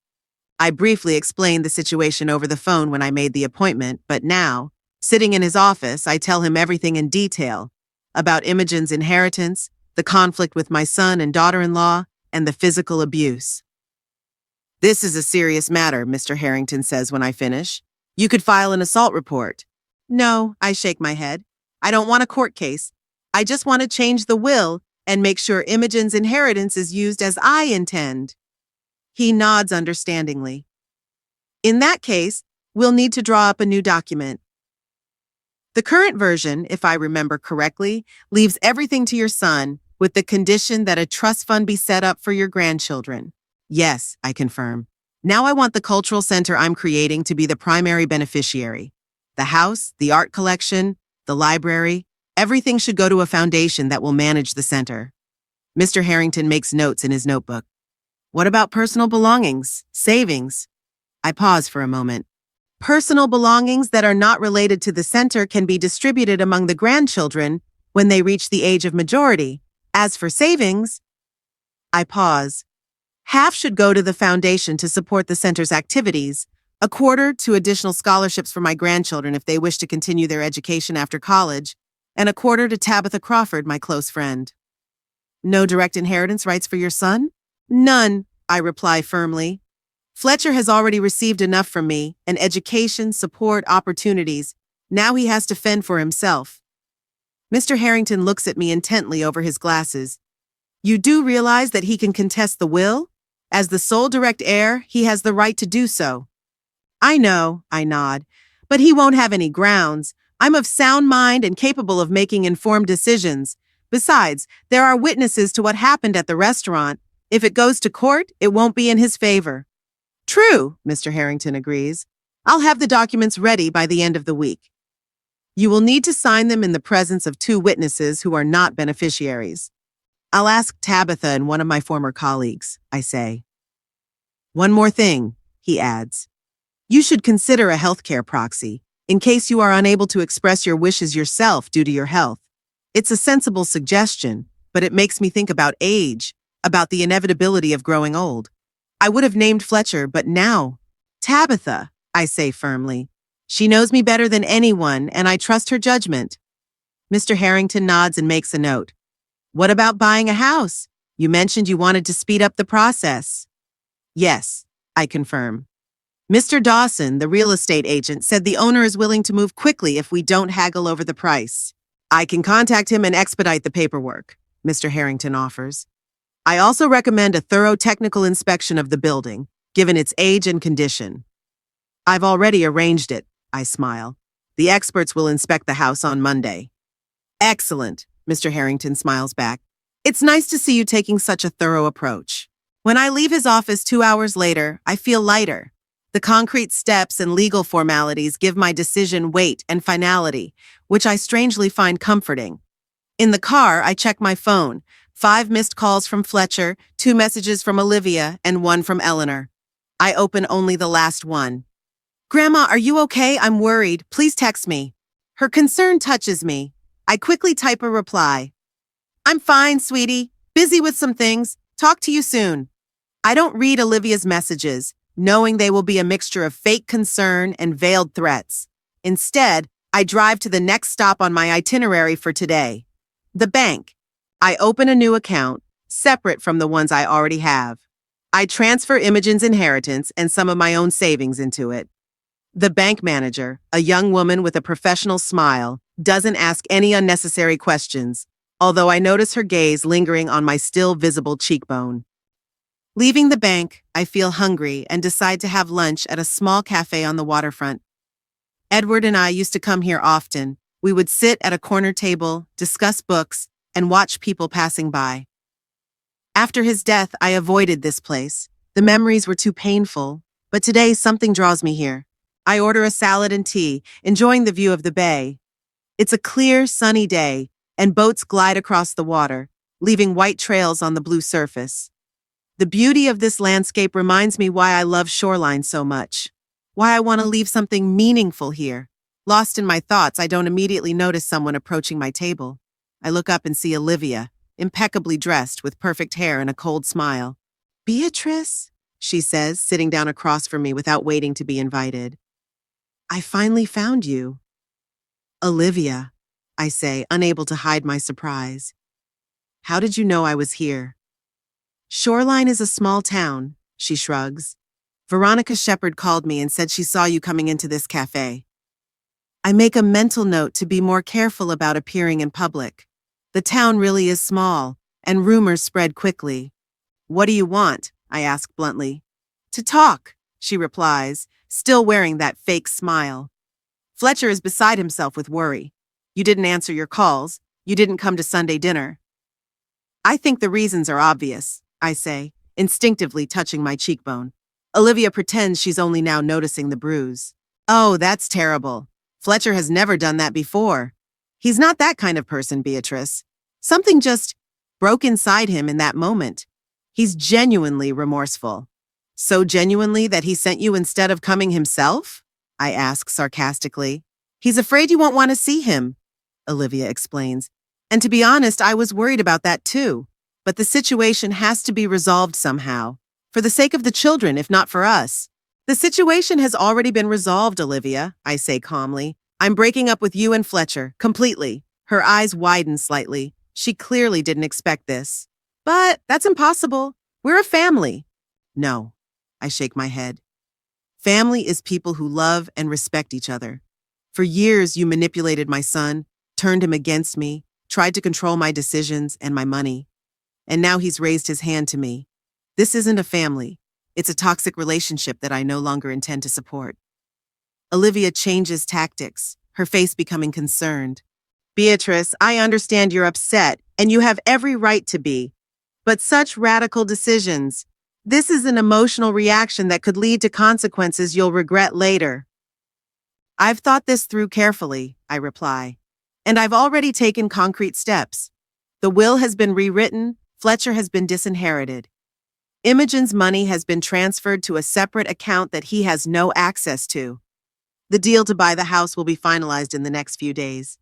I briefly explained the situation over the phone when I made the appointment, but now, sitting in his office, I tell him everything in detail about Imogen's inheritance, the conflict with my son and daughter-in-law, and the physical abuse. "This is a serious matter," Mr. Harrington says when I finish. "You could file an assault report." "No," I shake my head. "I don't want a court case. I just want to change the will and make sure Imogen's inheritance is used as I intend." He nods understandingly. "In that case, we'll need to draw up a new document. The current version, if I remember correctly, leaves everything to your son, with the condition that a trust fund be set up for your grandchildren. Yes, I confirm. Now I want the cultural center I'm creating to be the primary beneficiary. The house, the art collection, the library, everything should go to a foundation that will manage the center. Mr. Harrington makes notes in his notebook. What about personal belongings, savings? I pause for a moment. Personal belongings that are not related to the center can be distributed among the grandchildren when they reach the age of majority. As for savings, I pause. Half should go to the foundation to support the center's activities, a quarter to additional scholarships for my grandchildren if they wish to continue their education after college, and a quarter to Tabitha Crawford, my close friend. No direct inheritance rights for your son? None, I reply firmly. Fletcher has already received enough from me, an education, support, opportunities. Now he has to fend for himself. Mr. Harrington looks at me intently over his glasses. You do realize that he can contest the will? As the sole direct heir, he has the right to do so. I know, I nod, but he won't have any grounds. I'm of sound mind and capable of making informed decisions. Besides, there are witnesses to what happened at the restaurant. If it goes to court, it won't be in his favor. True, Mr. Harrington agrees. I'll have the documents ready by the end of the week. You will need to sign them in the presence of 2 witnesses who are not beneficiaries. I'll ask Tabitha and one of my former colleagues, I say. One more thing, he adds. You should consider a healthcare proxy, in case you are unable to express your wishes yourself due to your health. It's a sensible suggestion, but it makes me think about age, about the inevitability of growing old. I would have named Fletcher, but now, Tabitha, I say firmly. She knows me better than anyone, and I trust her judgment. Mr. Harrington nods and makes a note. What about buying a house? You mentioned you wanted to speed up the process. Yes, I confirm. Mr. Dawson, the real estate agent, said the owner is willing to move quickly if we don't haggle over the price. I can contact him and expedite the paperwork, Mr. Harrington offers. I also recommend a thorough technical inspection of the building, given its age and condition. I've already arranged it, I smile. The experts will inspect the house on Monday. Excellent, Mr. Harrington smiles back. It's nice to see you taking such a thorough approach. When I leave his office 2 hours later, I feel lighter. The concrete steps and legal formalities give my decision weight and finality, which I strangely find comforting. In the car, I check my phone. 5 missed calls from Fletcher, 2 messages from Olivia, and 1 from Eleanor. I open only the last one. Grandma, are you okay? I'm worried. Please text me. Her concern touches me. I quickly type a reply. I'm fine, sweetie. Busy with some things. Talk to you soon. I don't read Olivia's messages, knowing they will be a mixture of fake concern and veiled threats. Instead, I drive to the next stop on my itinerary for today. The bank. I open a new account, separate from the ones I already have. I transfer Imogen's inheritance and some of my own savings into it. The bank manager, a young woman with a professional smile, doesn't ask any unnecessary questions, although I notice her gaze lingering on my still visible cheekbone. Leaving the bank, I feel hungry and decide to have lunch at a small cafe on the waterfront. Edward and I used to come here often. We would sit at a corner table, discuss books, and watch people passing by. After his death, I avoided this place. The memories were too painful, but today something draws me here. I order a salad and tea, enjoying the view of the bay. It's a clear, sunny day, and boats glide across the water, leaving white trails on the blue surface. The beauty of this landscape reminds me why I love shoreline so much, why I want to leave something meaningful here. Lost in my thoughts, I don't immediately notice someone approaching my table. I look up and see Olivia, impeccably dressed with perfect hair and a cold smile. Beatrice, she says, sitting down across from me without waiting to be invited. I finally found you. Olivia, I say, unable to hide my surprise. How did you know I was here? Shoreline is a small town, she shrugs. Veronica Shepherd called me and said she saw you coming into this cafe. I make a mental note to be more careful about appearing in public. The town really is small, and rumors spread quickly. What do you want? I ask bluntly. To talk, she replies, still wearing that fake smile. Fletcher is beside himself with worry. You didn't answer your calls. You didn't come to Sunday dinner. I think the reasons are obvious, I say, instinctively touching my cheekbone. Olivia pretends she's only now noticing the bruise. Oh, that's terrible. Fletcher has never done that before. He's not that kind of person, Beatrice. Something just broke inside him in that moment. He's genuinely remorseful. So genuinely that he sent you instead of coming himself? I ask sarcastically. He's afraid you won't want to see him, Olivia explains. And to be honest, I was worried about that too. But the situation has to be resolved somehow. For the sake of the children, if not for us. The situation has already been resolved, Olivia, I say calmly. I'm breaking up with you and Fletcher, completely. Her eyes widen slightly. She clearly didn't expect this. But that's impossible. We're a family. No, I shake my head. Family is people who love and respect each other. For years, you manipulated my son, turned him against me, tried to control my decisions and my money. And now he's raised his hand to me. This isn't a family. It's a toxic relationship that I no longer intend to support. Olivia changes tactics, her face becoming concerned. Beatrice, I understand you're upset, and you have every right to be. But such radical decisions, this is an emotional reaction that could lead to consequences you'll regret later. I've thought this through carefully, I reply. And I've already taken concrete steps. The will has been rewritten, Fletcher has been disinherited. Imogen's money has been transferred to a separate account that he has no access to. The deal to buy the house will be finalized in the next few days.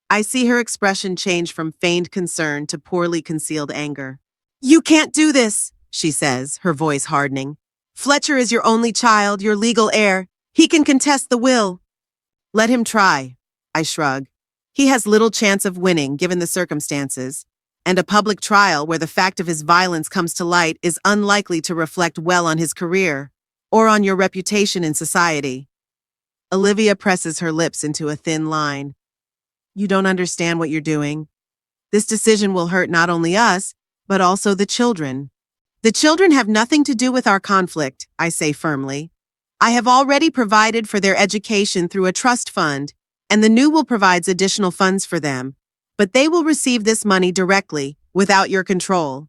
I see her expression change from feigned concern to poorly concealed anger. You can't do this, she says, her voice hardening. Fletcher is your only child, your legal heir. He can contest the will. Let him try, I shrug. He has little chance of winning given the circumstances, and a public trial where the fact of his violence comes to light is unlikely to reflect well on his career or on your reputation in society. Olivia presses her lips into a thin line. You don't understand what you're doing. This decision will hurt not only us, but also the children. The children have nothing to do with our conflict, I say firmly. I have already provided for their education through a trust fund, and the new will provides additional funds for them. But they will receive this money directly, without your control.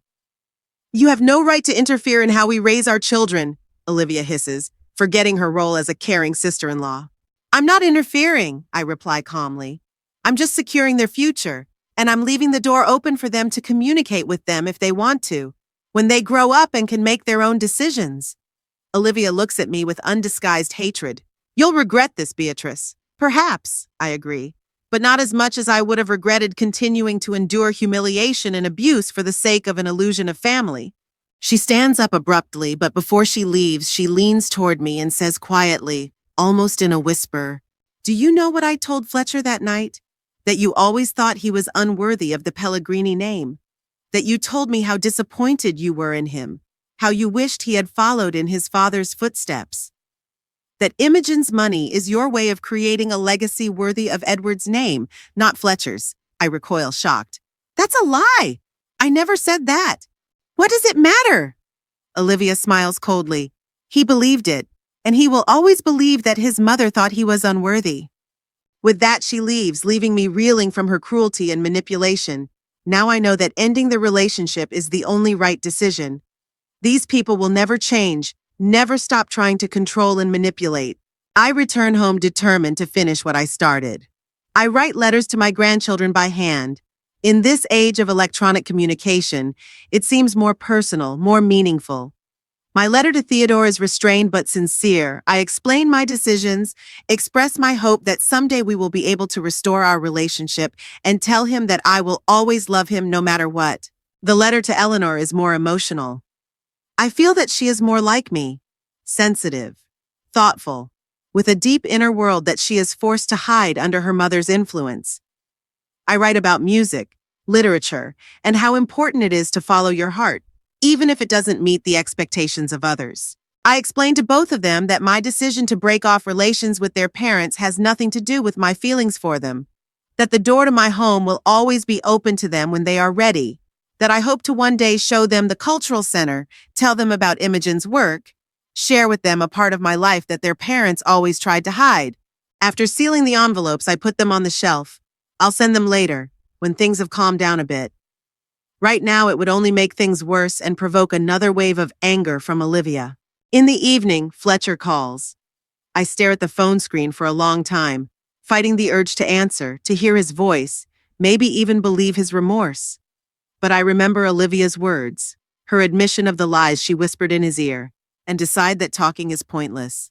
You have no right to interfere in how we raise our children, Olivia hisses, forgetting her role as a caring sister-in-law. I'm not interfering, I reply calmly. I'm just securing their future, and I'm leaving the door open for them to communicate with them if they want to, when they grow up and can make their own decisions. Olivia looks at me with undisguised hatred. You'll regret this, Beatrice. Perhaps, I agree, but not as much as I would have regretted continuing to endure humiliation and abuse for the sake of an illusion of family. She stands up abruptly, but before she leaves, she leans toward me and says quietly, almost in a whisper, Do you know what I told Fletcher that night? That you always thought he was unworthy of the Pellegrini name. That you told me how disappointed you were in him, how you wished he had followed in his father's footsteps. That Imogen's money is your way of creating a legacy worthy of Edward's name, not Fletcher's. I recoil shocked. That's a lie! I never said that. What does it matter? Olivia smiles coldly. He believed it, and he will always believe that his mother thought he was unworthy. With that, she leaves, leaving me reeling from her cruelty and manipulation. Now I know that ending the relationship is the only right decision. These people will never change, never stop trying to control and manipulate. I return home determined to finish what I started. I write letters to my grandchildren by hand. In this age of electronic communication, it seems more personal, more meaningful. My letter to Theodore is restrained but sincere. I explain my decisions, express my hope that someday we will be able to restore our relationship, and tell him that I will always love him no matter what. The letter to Eleanor is more emotional. I feel that she is more like me, sensitive, thoughtful, with a deep inner world that she is forced to hide under her mother's influence. I write about music, literature, and how important it is to follow your heart, even if it doesn't meet the expectations of others. I explain to both of them that my decision to break off relations with their parents has nothing to do with my feelings for them, that the door to my home will always be open to them when they are ready, that I hope to one day show them the cultural center, tell them about Imogen's work, share with them a part of my life that their parents always tried to hide. After sealing the envelopes, I put them on the shelf. I'll send them later, when things have calmed down a bit. Right now, it would only make things worse and provoke another wave of anger from Olivia. In the evening, Fletcher calls. I stare at the phone screen for a long time, fighting the urge to answer, to hear his voice, maybe even believe his remorse. But I remember Olivia's words, her admission of the lies she whispered in his ear, and decide that talking is pointless.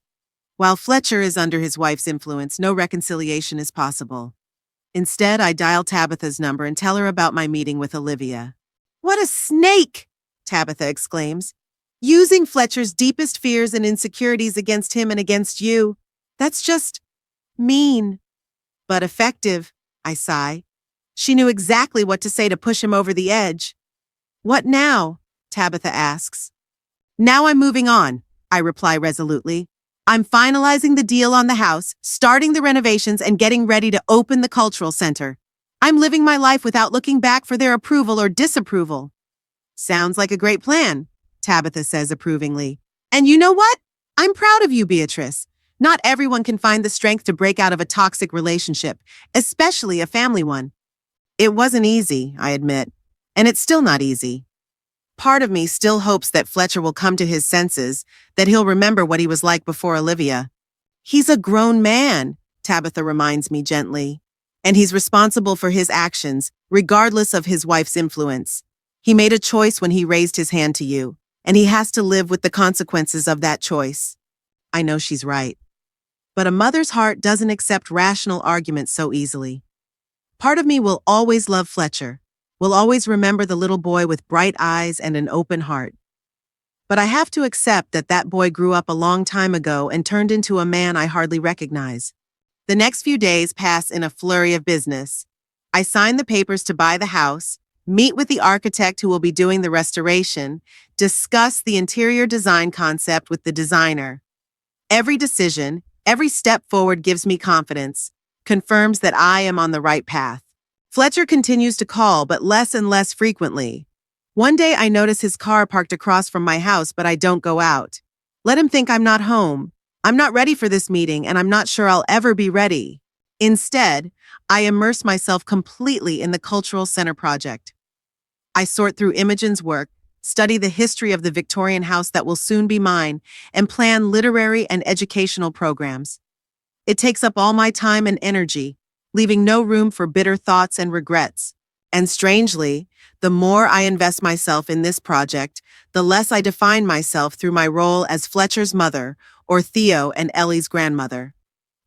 While Fletcher is under his wife's influence, no reconciliation is possible. Instead, I dial Tabitha's number and tell her about my meeting with Olivia. "What a snake!" Tabitha exclaims. "Using Fletcher's deepest fears and insecurities against him and against you. That's just mean." "But effective," I sigh. She knew exactly what to say to push him over the edge. "What now?" Tabitha asks. "Now I'm moving on," I reply resolutely. "I'm finalizing the deal on the house, starting the renovations, and getting ready to open the cultural center. I'm living my life without looking back for their approval or disapproval." "Sounds like a great plan," Tabitha says approvingly. "And you know what? I'm proud of you, Beatrice. Not everyone can find the strength to break out of a toxic relationship, especially a family one." It wasn't easy, I admit, and it's still not easy. Part of me still hopes that Fletcher will come to his senses, that he'll remember what he was like before Olivia. "He's a grown man," Tabitha reminds me gently, "and he's responsible for his actions, regardless of his wife's influence. He made a choice when he raised his hand to you, and he has to live with the consequences of that choice." I know she's right. But a mother's heart doesn't accept rational arguments so easily. Part of me will always love Fletcher, will always remember the little boy with bright eyes and an open heart. But I have to accept that that boy grew up a long time ago and turned into a man I hardly recognize. The next few days pass in a flurry of business. I sign the papers to buy the house, meet with the architect who will be doing the restoration, discuss the interior design concept with the designer. Every decision, every step forward gives me confidence, confirms that I am on the right path. Fletcher continues to call, but less and less frequently. One day I notice his car parked across from my house, but I don't go out. Let him think I'm not home. I'm not ready for this meeting, and I'm not sure I'll ever be ready. Instead, I immerse myself completely in the cultural center project. I sort through Imogen's work, study the history of the Victorian house that will soon be mine, and plan literary and educational programs. It takes up all my time and energy, leaving no room for bitter thoughts and regrets. And strangely, the more I invest myself in this project, the less I define myself through my role as Fletcher's mother or Theo and Ellie's grandmother.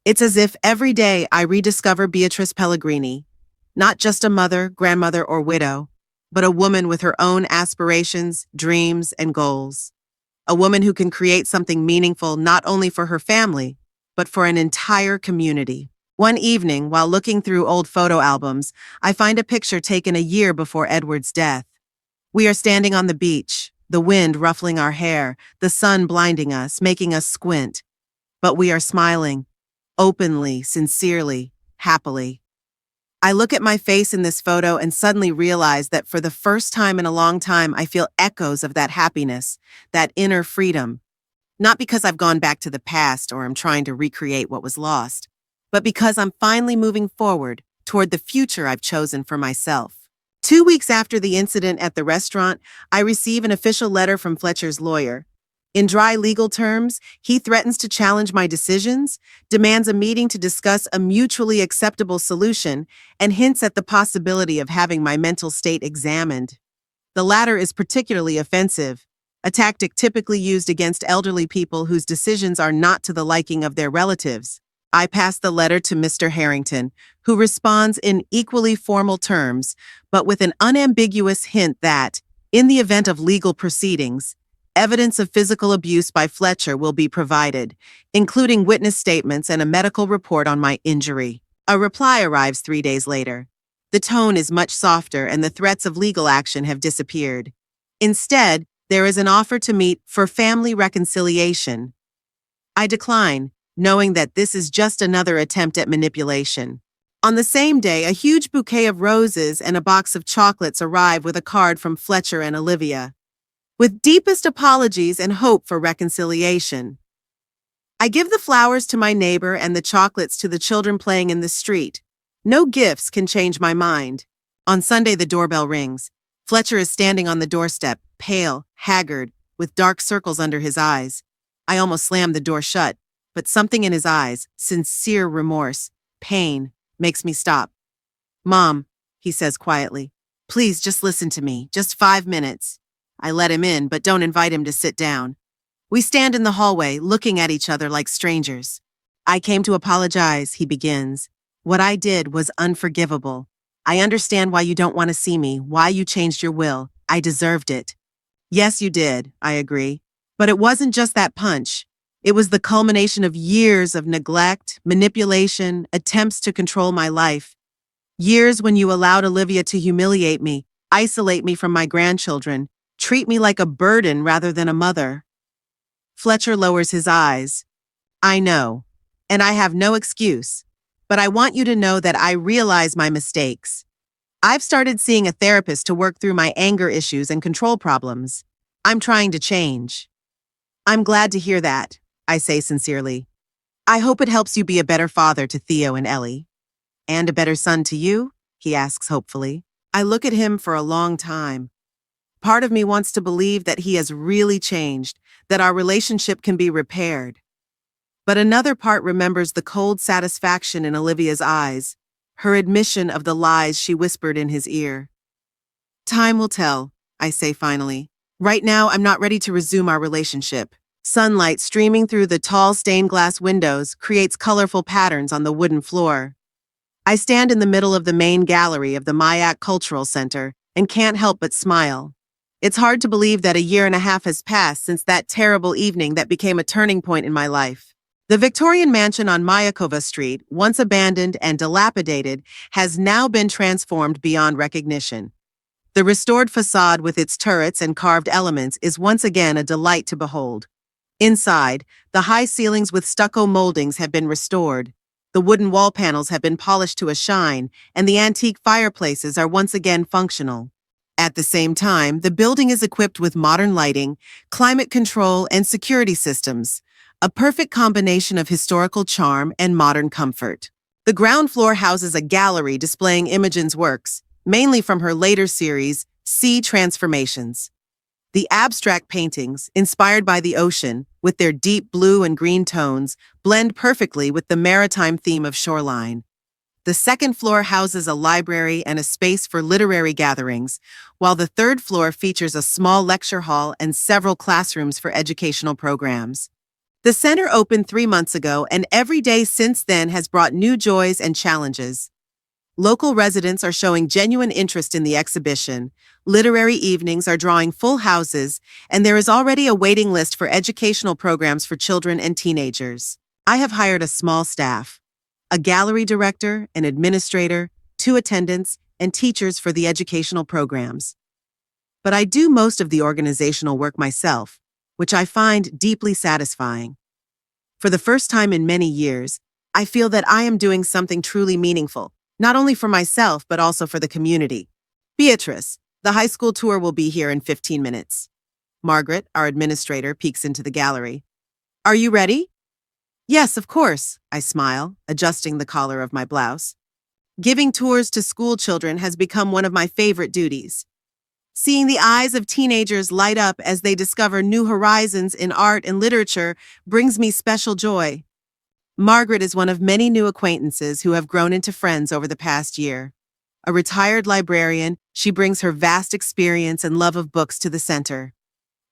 It's as if every day I rediscover Beatrice Pellegrini, not just a mother, grandmother, or widow, but a woman with her own aspirations, dreams, and goals. A woman who can create something meaningful not only for her family, but for an entire community. One evening, while looking through old photo albums, I find a picture taken a year before Edward's death. We are standing on the beach, the wind ruffling our hair, the sun blinding us, making us squint. But we are smiling, openly, sincerely, happily. I look at my face in this photo and suddenly realize that for the first time in a long time, I feel echoes of that happiness, that inner freedom. Not because I've gone back to the past or I'm trying to recreate what was lost, but because I'm finally moving forward toward the future I've chosen for myself. 2 weeks after the incident at the restaurant, I receive an official letter from Fletcher's lawyer. In dry legal terms, he threatens to challenge my decisions, demands a meeting to discuss a mutually acceptable solution, and hints at the possibility of having my mental state examined. The latter is particularly offensive, a tactic typically used against elderly people whose decisions are not to the liking of their relatives. I pass the letter to Mr. Harrington, who responds in equally formal terms, but with an unambiguous hint that, in the event of legal proceedings, evidence of physical abuse by Fletcher will be provided, including witness statements and a medical report on my injury. A reply arrives 3 days later. The tone is much softer and the threats of legal action have disappeared. Instead, there is an offer to meet for family reconciliation. I decline, knowing that this is just another attempt at manipulation. On the same day, a huge bouquet of roses and a box of chocolates arrive with a card from Fletcher and Olivia. With deepest apologies and hope for reconciliation. I give the flowers to my neighbor and the chocolates to the children playing in the street. No gifts can change my mind. On Sunday, the doorbell rings. Fletcher is standing on the doorstep, pale, haggard, with dark circles under his eyes. I almost slammed the door shut, but something in his eyes, sincere remorse, pain, makes me stop. "Mom," he says quietly, "please just listen to me, just 5 minutes." I let him in, but don't invite him to sit down. We stand in the hallway, looking at each other like strangers. "I came to apologize," he begins. "What I did was unforgivable. I understand why you don't want to see me, why you changed your will. I deserved it." "Yes, you did," I agree. "But it wasn't just that punch. It was the culmination of years of neglect, manipulation, attempts to control my life. Years when you allowed Olivia to humiliate me, isolate me from my grandchildren, treat me like a burden rather than a mother." Fletcher lowers his eyes. "I know, and I have no excuse, but I want you to know that I realize my mistakes. I've started seeing a therapist to work through my anger issues and control problems. I'm trying to change." "I'm glad to hear that," I say sincerely. "I hope it helps you be a better father to Theo and Ellie." "And a better son to you?" he asks hopefully. I look at him for a long time. Part of me wants to believe that he has really changed, that our relationship can be repaired. But another part remembers the cold satisfaction in Olivia's eyes, her admission of the lies she whispered in his ear. "Time will tell," I say finally. "Right now, I'm not ready to resume our relationship." Sunlight streaming through the tall stained glass windows creates colorful patterns on the wooden floor. I stand in the middle of the main gallery of the Mayak Cultural Center and can't help but smile. It's hard to believe that a year and a half has passed since that terrible evening that became a turning point in my life. The Victorian mansion on Mayakova Street, once abandoned and dilapidated, has now been transformed beyond recognition. The restored facade with its turrets and carved elements is once again a delight to behold. Inside, the high ceilings with stucco moldings have been restored. The wooden wall panels have been polished to a shine, and the antique fireplaces are once again functional. At the same time, the building is equipped with modern lighting, climate control, and security systems, a perfect combination of historical charm and modern comfort. The ground floor houses a gallery displaying Imogen's works, mainly from her later series, Sea Transformations. The abstract paintings, inspired by the ocean, with their deep blue and green tones, blend perfectly with the maritime theme of Shoreline. The second floor houses a library and a space for literary gatherings, while the third floor features a small lecture hall and several classrooms for educational programs. The center opened 3 months ago, and every day since then has brought new joys and challenges. Local residents are showing genuine interest in the exhibition, literary evenings are drawing full houses, and there is already a waiting list for educational programs for children and teenagers. I have hired a small staff: a gallery director, an administrator, 2 attendants, and teachers for the educational programs. But I do most of the organizational work myself, which I find deeply satisfying. For the first time in many years, I feel that I am doing something truly meaningful, not only for myself, but also for the community. "Beatrice, the high school tour will be here in 15 minutes. Margaret, our administrator, peeks into the gallery. "Are you ready?" "Yes, of course," I smile, adjusting the collar of my blouse. Giving tours to school children has become one of my favorite duties. Seeing the eyes of teenagers light up as they discover new horizons in art and literature brings me special joy. Margaret is one of many new acquaintances who have grown into friends over the past year. A retired librarian, she brings her vast experience and love of books to the center.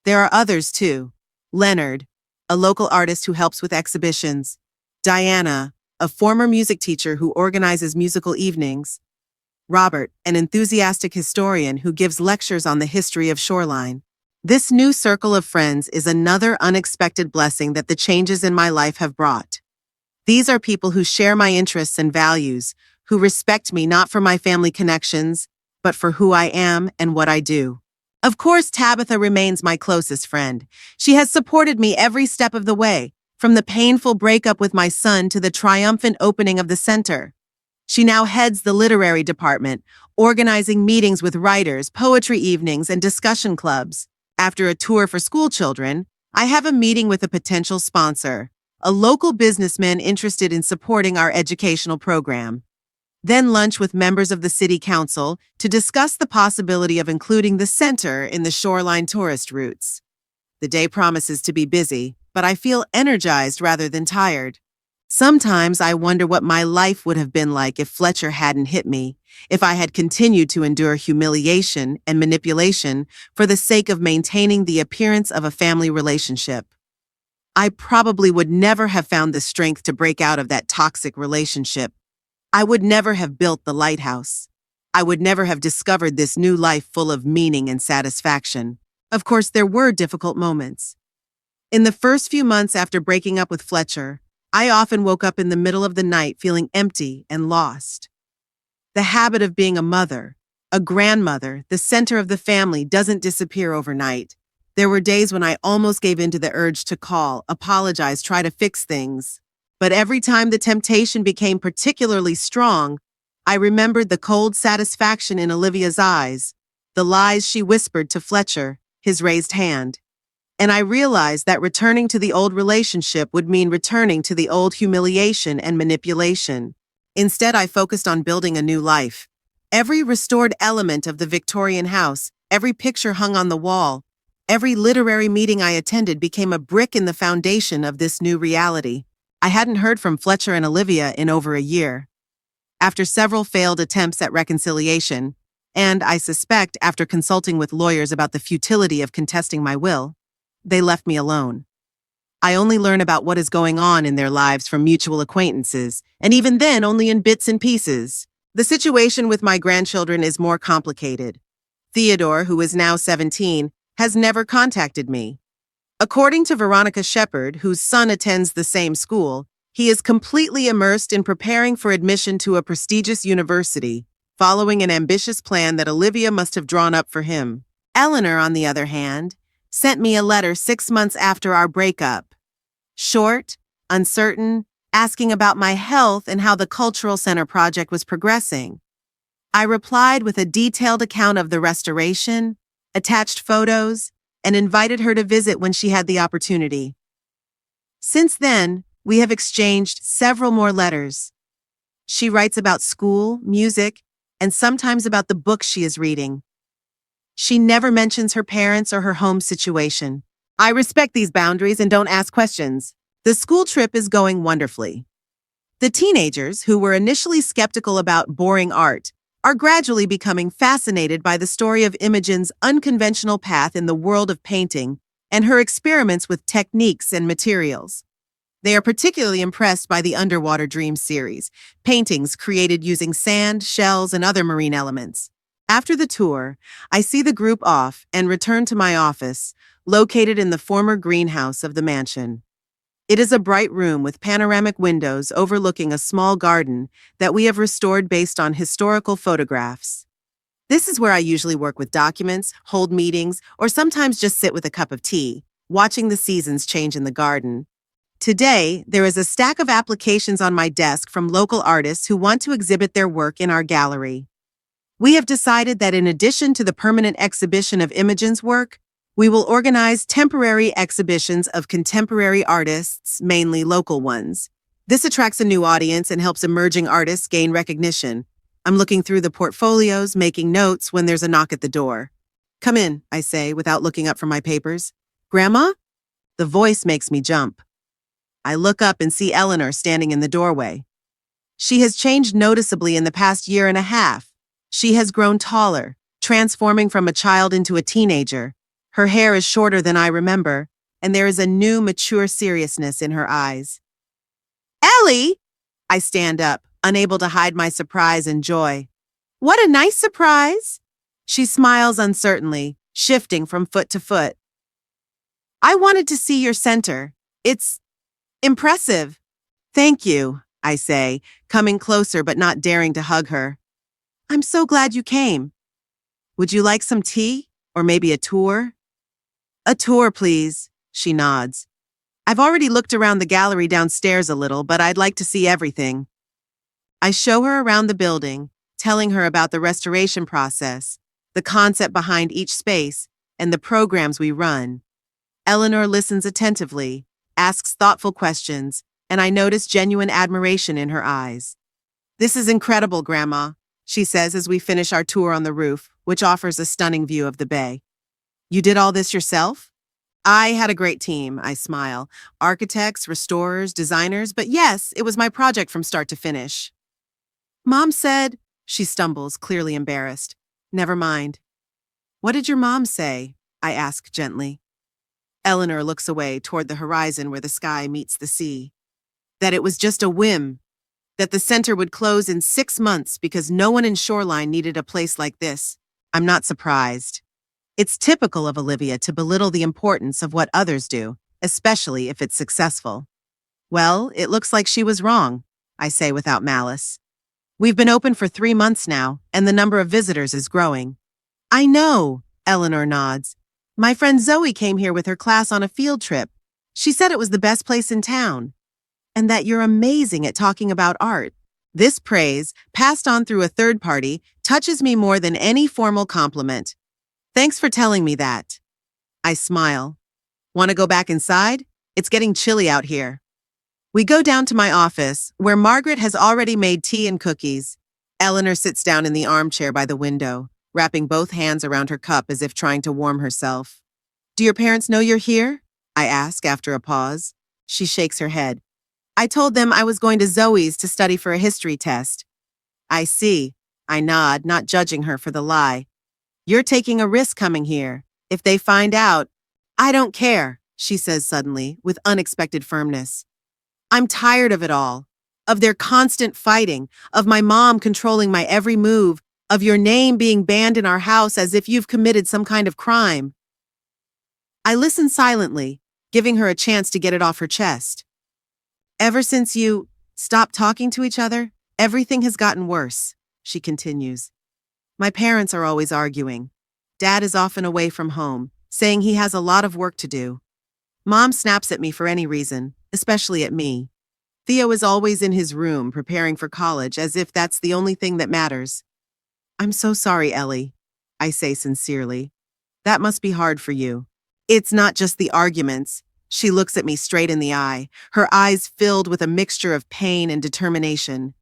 There are others too. Leonard, a local artist who helps with exhibitions. Diana, a former music teacher who organizes musical evenings. Robert, an enthusiastic historian who gives lectures on the history of Shoreline. This new circle of friends is another unexpected blessing that the changes in my life have brought. These are people who share my interests and values, who respect me not for my family connections, but for who I am and what I do. Of course, Tabitha remains my closest friend. She has supported me every step of the way, from the painful breakup with my son to the triumphant opening of the center. She now heads the literary department, organizing meetings with writers, poetry evenings, and discussion clubs. After a tour for school children, I have a meeting with a potential sponsor, a local businessman interested in supporting our educational program. then lunch with members of the city council to discuss the possibility of including the center in the shoreline tourist routes. The day promises to be busy, but I feel energized rather than tired. Sometimes I wonder what my life would have been like if Fletcher hadn't hit me, if I had continued to endure humiliation and manipulation for the sake of maintaining the appearance of a family relationship. I probably would never have found the strength to break out of that toxic relationship. I would never have built the lighthouse. I would never have discovered this new life full of meaning and satisfaction. Of course, there were difficult moments. In the first few months after breaking up with Fletcher, I often woke up in the middle of the night feeling empty and lost. The habit of being a mother, a grandmother, the center of the family doesn't disappear overnight. There were days when I almost gave in to the urge to call, apologize, try to fix things. But every time the temptation became particularly strong, I remembered the cold satisfaction in Olivia's eyes, the lies she whispered to Fletcher, his raised hand. And I realized that returning to the old relationship would mean returning to the old humiliation and manipulation. Instead, I focused on building a new life. Every restored element of the Victorian house, every picture hung on the wall, every literary meeting I attended became a brick in the foundation of this new reality. I hadn't heard from Fletcher and Olivia in over a year. After several failed attempts at reconciliation, and I suspect after consulting with lawyers about the futility of contesting my will, they left me alone. I only learn about what is going on in their lives from mutual acquaintances, and even then only in bits and pieces. The situation with my grandchildren is more complicated. Theodore, who is now 17, has never contacted me. According to Veronica Shepherd, whose son attends the same school, he is completely immersed in preparing for admission to a prestigious university, following an ambitious plan that Olivia must have drawn up for him. Eleanor, on the other hand, sent me a letter 6 months after our breakup. Short, uncertain, asking about my health and how the Cultural Center project was progressing. I replied with a detailed account of the restoration, attached photos, and invited her to visit when she had the opportunity. Since then, we have exchanged several more letters. She writes about school, music, and sometimes about the books she is reading. She never mentions her parents or her home situation. I respect these boundaries and don't ask questions. The school trip is going wonderfully. The teenagers, who were initially skeptical about boring art, are gradually becoming fascinated by the story of Imogen's unconventional path in the world of painting and her experiments with techniques and materials. They are particularly impressed by the Underwater Dreams series, paintings created using sand, shells, and other marine elements. After the tour, I see the group off and return to my office, located in the former greenhouse of the mansion. It is a bright room with panoramic windows overlooking a small garden that we have restored based on historical photographs. This is where I usually work with documents, hold meetings, or sometimes just sit with a cup of tea, watching the seasons change in the garden. Today, there is a stack of applications on my desk from local artists who want to exhibit their work in our gallery. We have decided that in addition to the permanent exhibition of Imogen's work, we will organize temporary exhibitions of contemporary artists, mainly local ones. This attracts a new audience and helps emerging artists gain recognition. I'm looking through the portfolios, making notes when there's a knock at the door. "Come in," I say, without looking up from my papers. "Grandma?" The voice makes me jump. I look up and see Eleanor standing in the doorway. She has changed noticeably in the past year and a half. She has grown taller, transforming from a child into a teenager. Her hair is shorter than I remember, and there is a new, mature seriousness in her eyes. "Ellie!" I stand up, unable to hide my surprise and joy. "What a nice surprise!" She smiles uncertainly, shifting from foot to foot. "I wanted to see your center. It's impressive." "Thank you," I say, coming closer but not daring to hug her. "I'm so glad you came. Would you like some tea? Or maybe a tour?" "A tour, please," she nods. "I've already looked around the gallery downstairs a little, but I'd like to see everything." I show her around the building, telling her about the restoration process, the concept behind each space, and the programs we run. Eleanor listens attentively, asks thoughtful questions, and I notice genuine admiration in her eyes. This is incredible, Grandma, she says as we finish our tour on the roof, which offers a stunning view of the bay. You did all this yourself? I had a great team, I smile. Architects, restorers, designers, but yes, it was my project from start to finish. Mom said, she stumbles, clearly embarrassed. Never mind. What did your mom say? I ask gently. Eleanor looks away toward the horizon where the sky meets the sea. That it was just a whim. That the center would close in 6 months because no one in Shoreline needed a place like this. I'm not surprised. It's typical of Olivia to belittle the importance of what others do, especially if it's successful. Well, it looks like she was wrong, I say without malice. We've been open for 3 months now, and the number of visitors is growing. I know, Eleanor nods. My friend Zoe came here with her class on a field trip. She said it was the best place in town. And that you're amazing at talking about art. This praise, passed on through a third party, touches me more than any formal compliment. Thanks for telling me that. I smile. Want to go back inside? It's getting chilly out here. We go down to my office, where Margaret has already made tea and cookies. Eleanor sits down in the armchair by the window, wrapping both hands around her cup as if trying to warm herself. Do your parents know you're here? I ask after a pause. She shakes her head. I told them I was going to Zoe's to study for a history test. I see. I nod, not judging her for the lie. You're taking a risk coming here. If they find out, I don't care, she says suddenly, with unexpected firmness. I'm tired of it all. Of their constant fighting, of my mom controlling my every move, of your name being banned in our house as if you've committed some kind of crime. I listen silently, giving her a chance to get it off her chest. Ever since you stopped talking to each other, everything has gotten worse, she continues. My parents are always arguing. Dad is often away from home, saying he has a lot of work to do. Mom snaps at me for any reason, especially at me. Theo is always in his room preparing for college as if that's the only thing that matters. I'm so sorry, Ellie, I say sincerely. That must be hard for you. It's not just the arguments. She looks at me straight in the eye, her eyes filled with a mixture of pain and determination.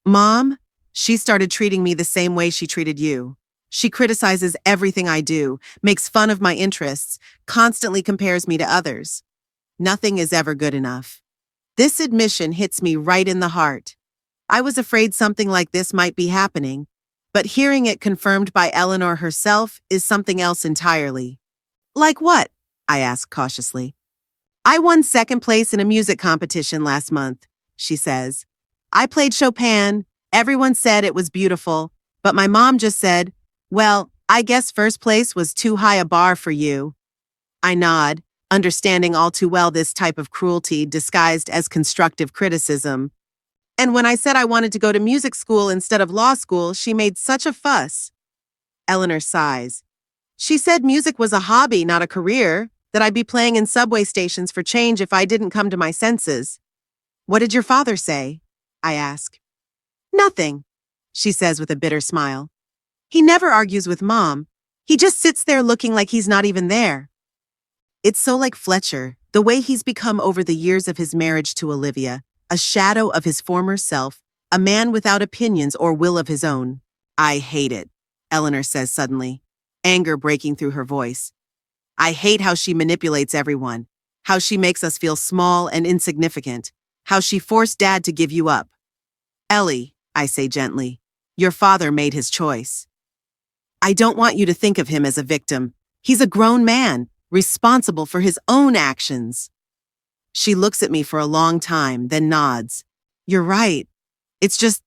Mom, she started treating me the same way she treated you. She criticizes everything I do, makes fun of my interests, constantly compares me to others. Nothing is ever good enough. This admission hits me right in the heart. I was afraid something like this might be happening, but hearing it confirmed by Eleanor herself is something else entirely. Like what? I ask cautiously. I won second place in a music competition last month, she says. I played Chopin. Everyone said it was beautiful, but my mom just said, well, I guess first place was too high a bar for you. I nod, understanding all too well this type of cruelty disguised as constructive criticism. And when I said I wanted to go to music school instead of law school, she made such a fuss. Eleanor sighs. She said music was a hobby, not a career, that I'd be playing in subway stations for change if I didn't come to my senses. What did your father say? I ask. Nothing, she says with a bitter smile. He never argues with Mom. He just sits there looking like he's not even there. It's so like Fletcher, the way he's become over the years of his marriage to Olivia, a shadow of his former self, a man without opinions or will of his own. I hate it, Eleanor says suddenly, anger breaking through her voice. I hate how she manipulates everyone, how she makes us feel small and insignificant, how she forced Dad to give you up. Ellie, I say gently, your father made his choice. I don't want you to think of him as a victim. He's a grown man, responsible for his own actions. She looks at me for a long time, then nods. You're right. It's just,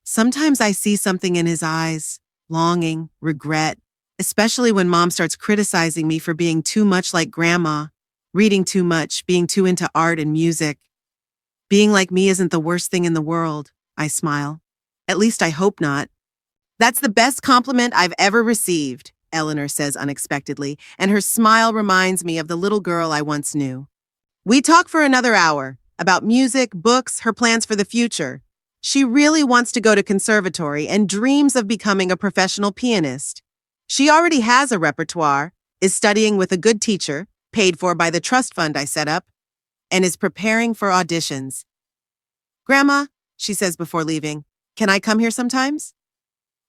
sometimes I see something in his eyes, longing, regret, especially when Mom starts criticizing me for being too much like Grandma, reading too much, being too into art and music. Being like me isn't the worst thing in the world, I smile. At least I hope not. That's the best compliment I've ever received, Eleanor says unexpectedly, and her smile reminds me of the little girl I once knew. We talk for another hour, about music, books, her plans for the future. She really wants to go to conservatory and dreams of becoming a professional pianist. She already has a repertoire, is studying with a good teacher, paid for by the trust fund I set up, and is preparing for auditions. Grandma, she says before leaving, Can I come here sometimes?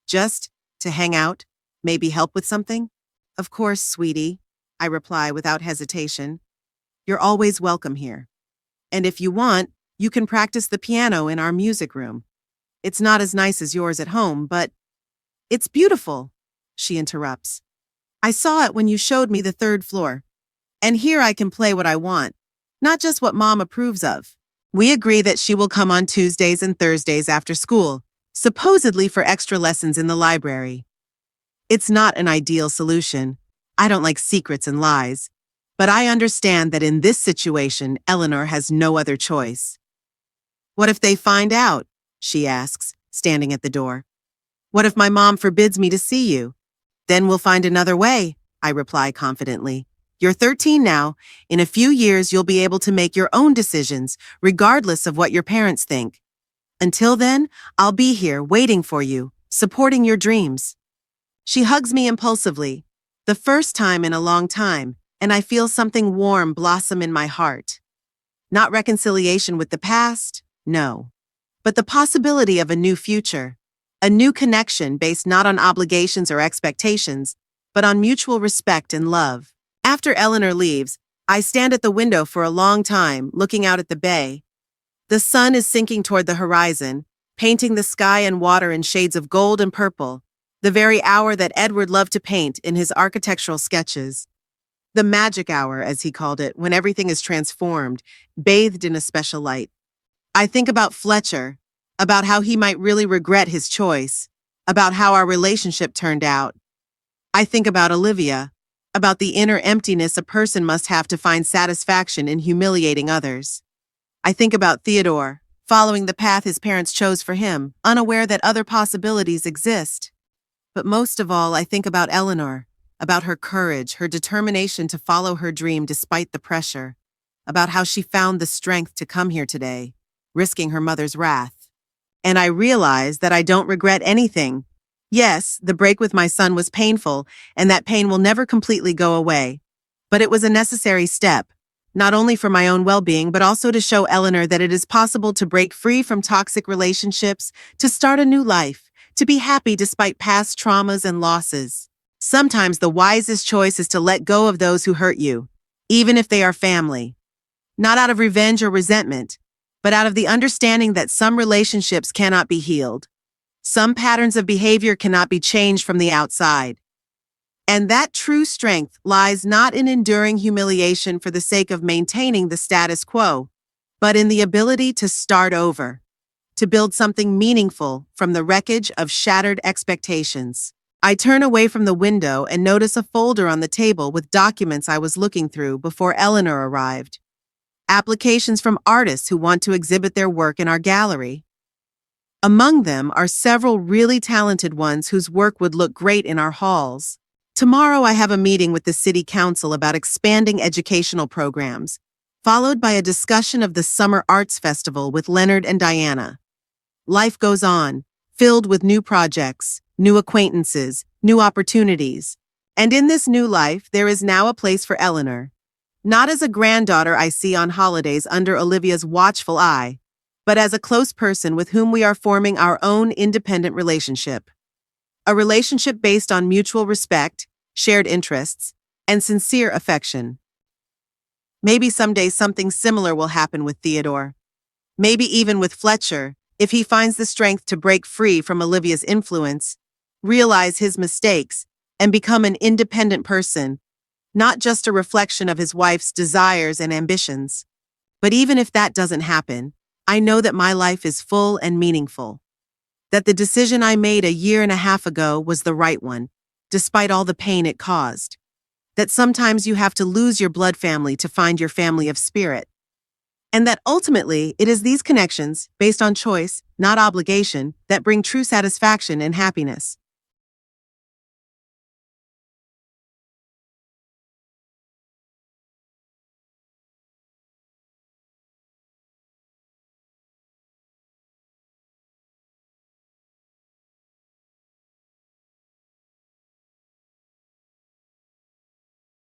Just to hang out, maybe help with something? Of course, sweetie, I reply without hesitation. You're always welcome here. And if you want, you can practice the piano in our music room. It's not as nice as yours at home, but it's beautiful, she interrupts. I saw it when you showed me the third floor. And here I can play what I want, not just what Mom approves of. We agree that she will come on Tuesdays and Thursdays after school, supposedly for extra lessons in the library. It's not an ideal solution. I don't like secrets and lies. But I understand that in this situation, Eleanor has no other choice. What if they find out? She asks, standing at the door. What if my mom forbids me to see you? Then we'll find another way, I reply confidently. You're 13 now. In a few years, you'll be able to make your own decisions, regardless of what your parents think. Until then, I'll be here waiting for you, supporting your dreams. She hugs me impulsively, the first time in a long time, and I feel something warm blossom in my heart. Not reconciliation with the past, no, but the possibility of a new future, a new connection based not on obligations or expectations, but on mutual respect and love. After Eleanor leaves, I stand at the window for a long time, looking out at the bay. The sun is sinking toward the horizon, painting the sky and water in shades of gold and purple, the very hour that Edward loved to paint in his architectural sketches. The magic hour, as he called it, when everything is transformed, bathed in a special light. I think about Fletcher, about how he might really regret his choice, about how our relationship turned out. I think about Olivia, about the inner emptiness a person must have to find satisfaction in humiliating others. I think about Theodore, following the path his parents chose for him, unaware that other possibilities exist. But most of all, I think about Eleanor, about her courage, her determination to follow her dream despite the pressure, about how she found the strength to come here today, risking her mother's wrath. And I realize that I don't regret anything. Yes, the break with my son was painful, and that pain will never completely go away. But it was a necessary step, not only for my own well-being, but also to show Eleanor that it is possible to break free from toxic relationships, to start a new life, to be happy despite past traumas and losses. Sometimes the wisest choice is to let go of those who hurt you, even if they are family. Not out of revenge or resentment, but out of the understanding that some relationships cannot be healed. Some patterns of behavior cannot be changed from the outside. And that true strength lies not in enduring humiliation for the sake of maintaining the status quo, but in the ability to start over, to build something meaningful from the wreckage of shattered expectations. I turn away from the window and notice a folder on the table with documents I was looking through before Eleanor arrived. Applications from artists who want to exhibit their work in our gallery. Among them are several really talented ones whose work would look great in our halls. Tomorrow I have a meeting with the City Council about expanding educational programs, followed by a discussion of the Summer Arts Festival with Leonard and Diana. Life goes on, filled with new projects, new acquaintances, new opportunities. And in this new life, there is now a place for Eleanor. Not as a granddaughter I see on holidays under Olivia's watchful eye, but as a close person with whom we are forming our own independent relationship. A relationship based on mutual respect, shared interests, and sincere affection. Maybe someday something similar will happen with Theodore. Maybe even with Fletcher, if he finds the strength to break free from Olivia's influence, realize his mistakes, and become an independent person, not just a reflection of his wife's desires and ambitions. But even if that doesn't happen, I know that my life is full and meaningful. That the decision I made a year and a half ago was the right one, despite all the pain it caused. That sometimes you have to lose your blood family to find your family of spirit. And that ultimately, it is these connections, based on choice, not obligation, that bring true satisfaction and happiness.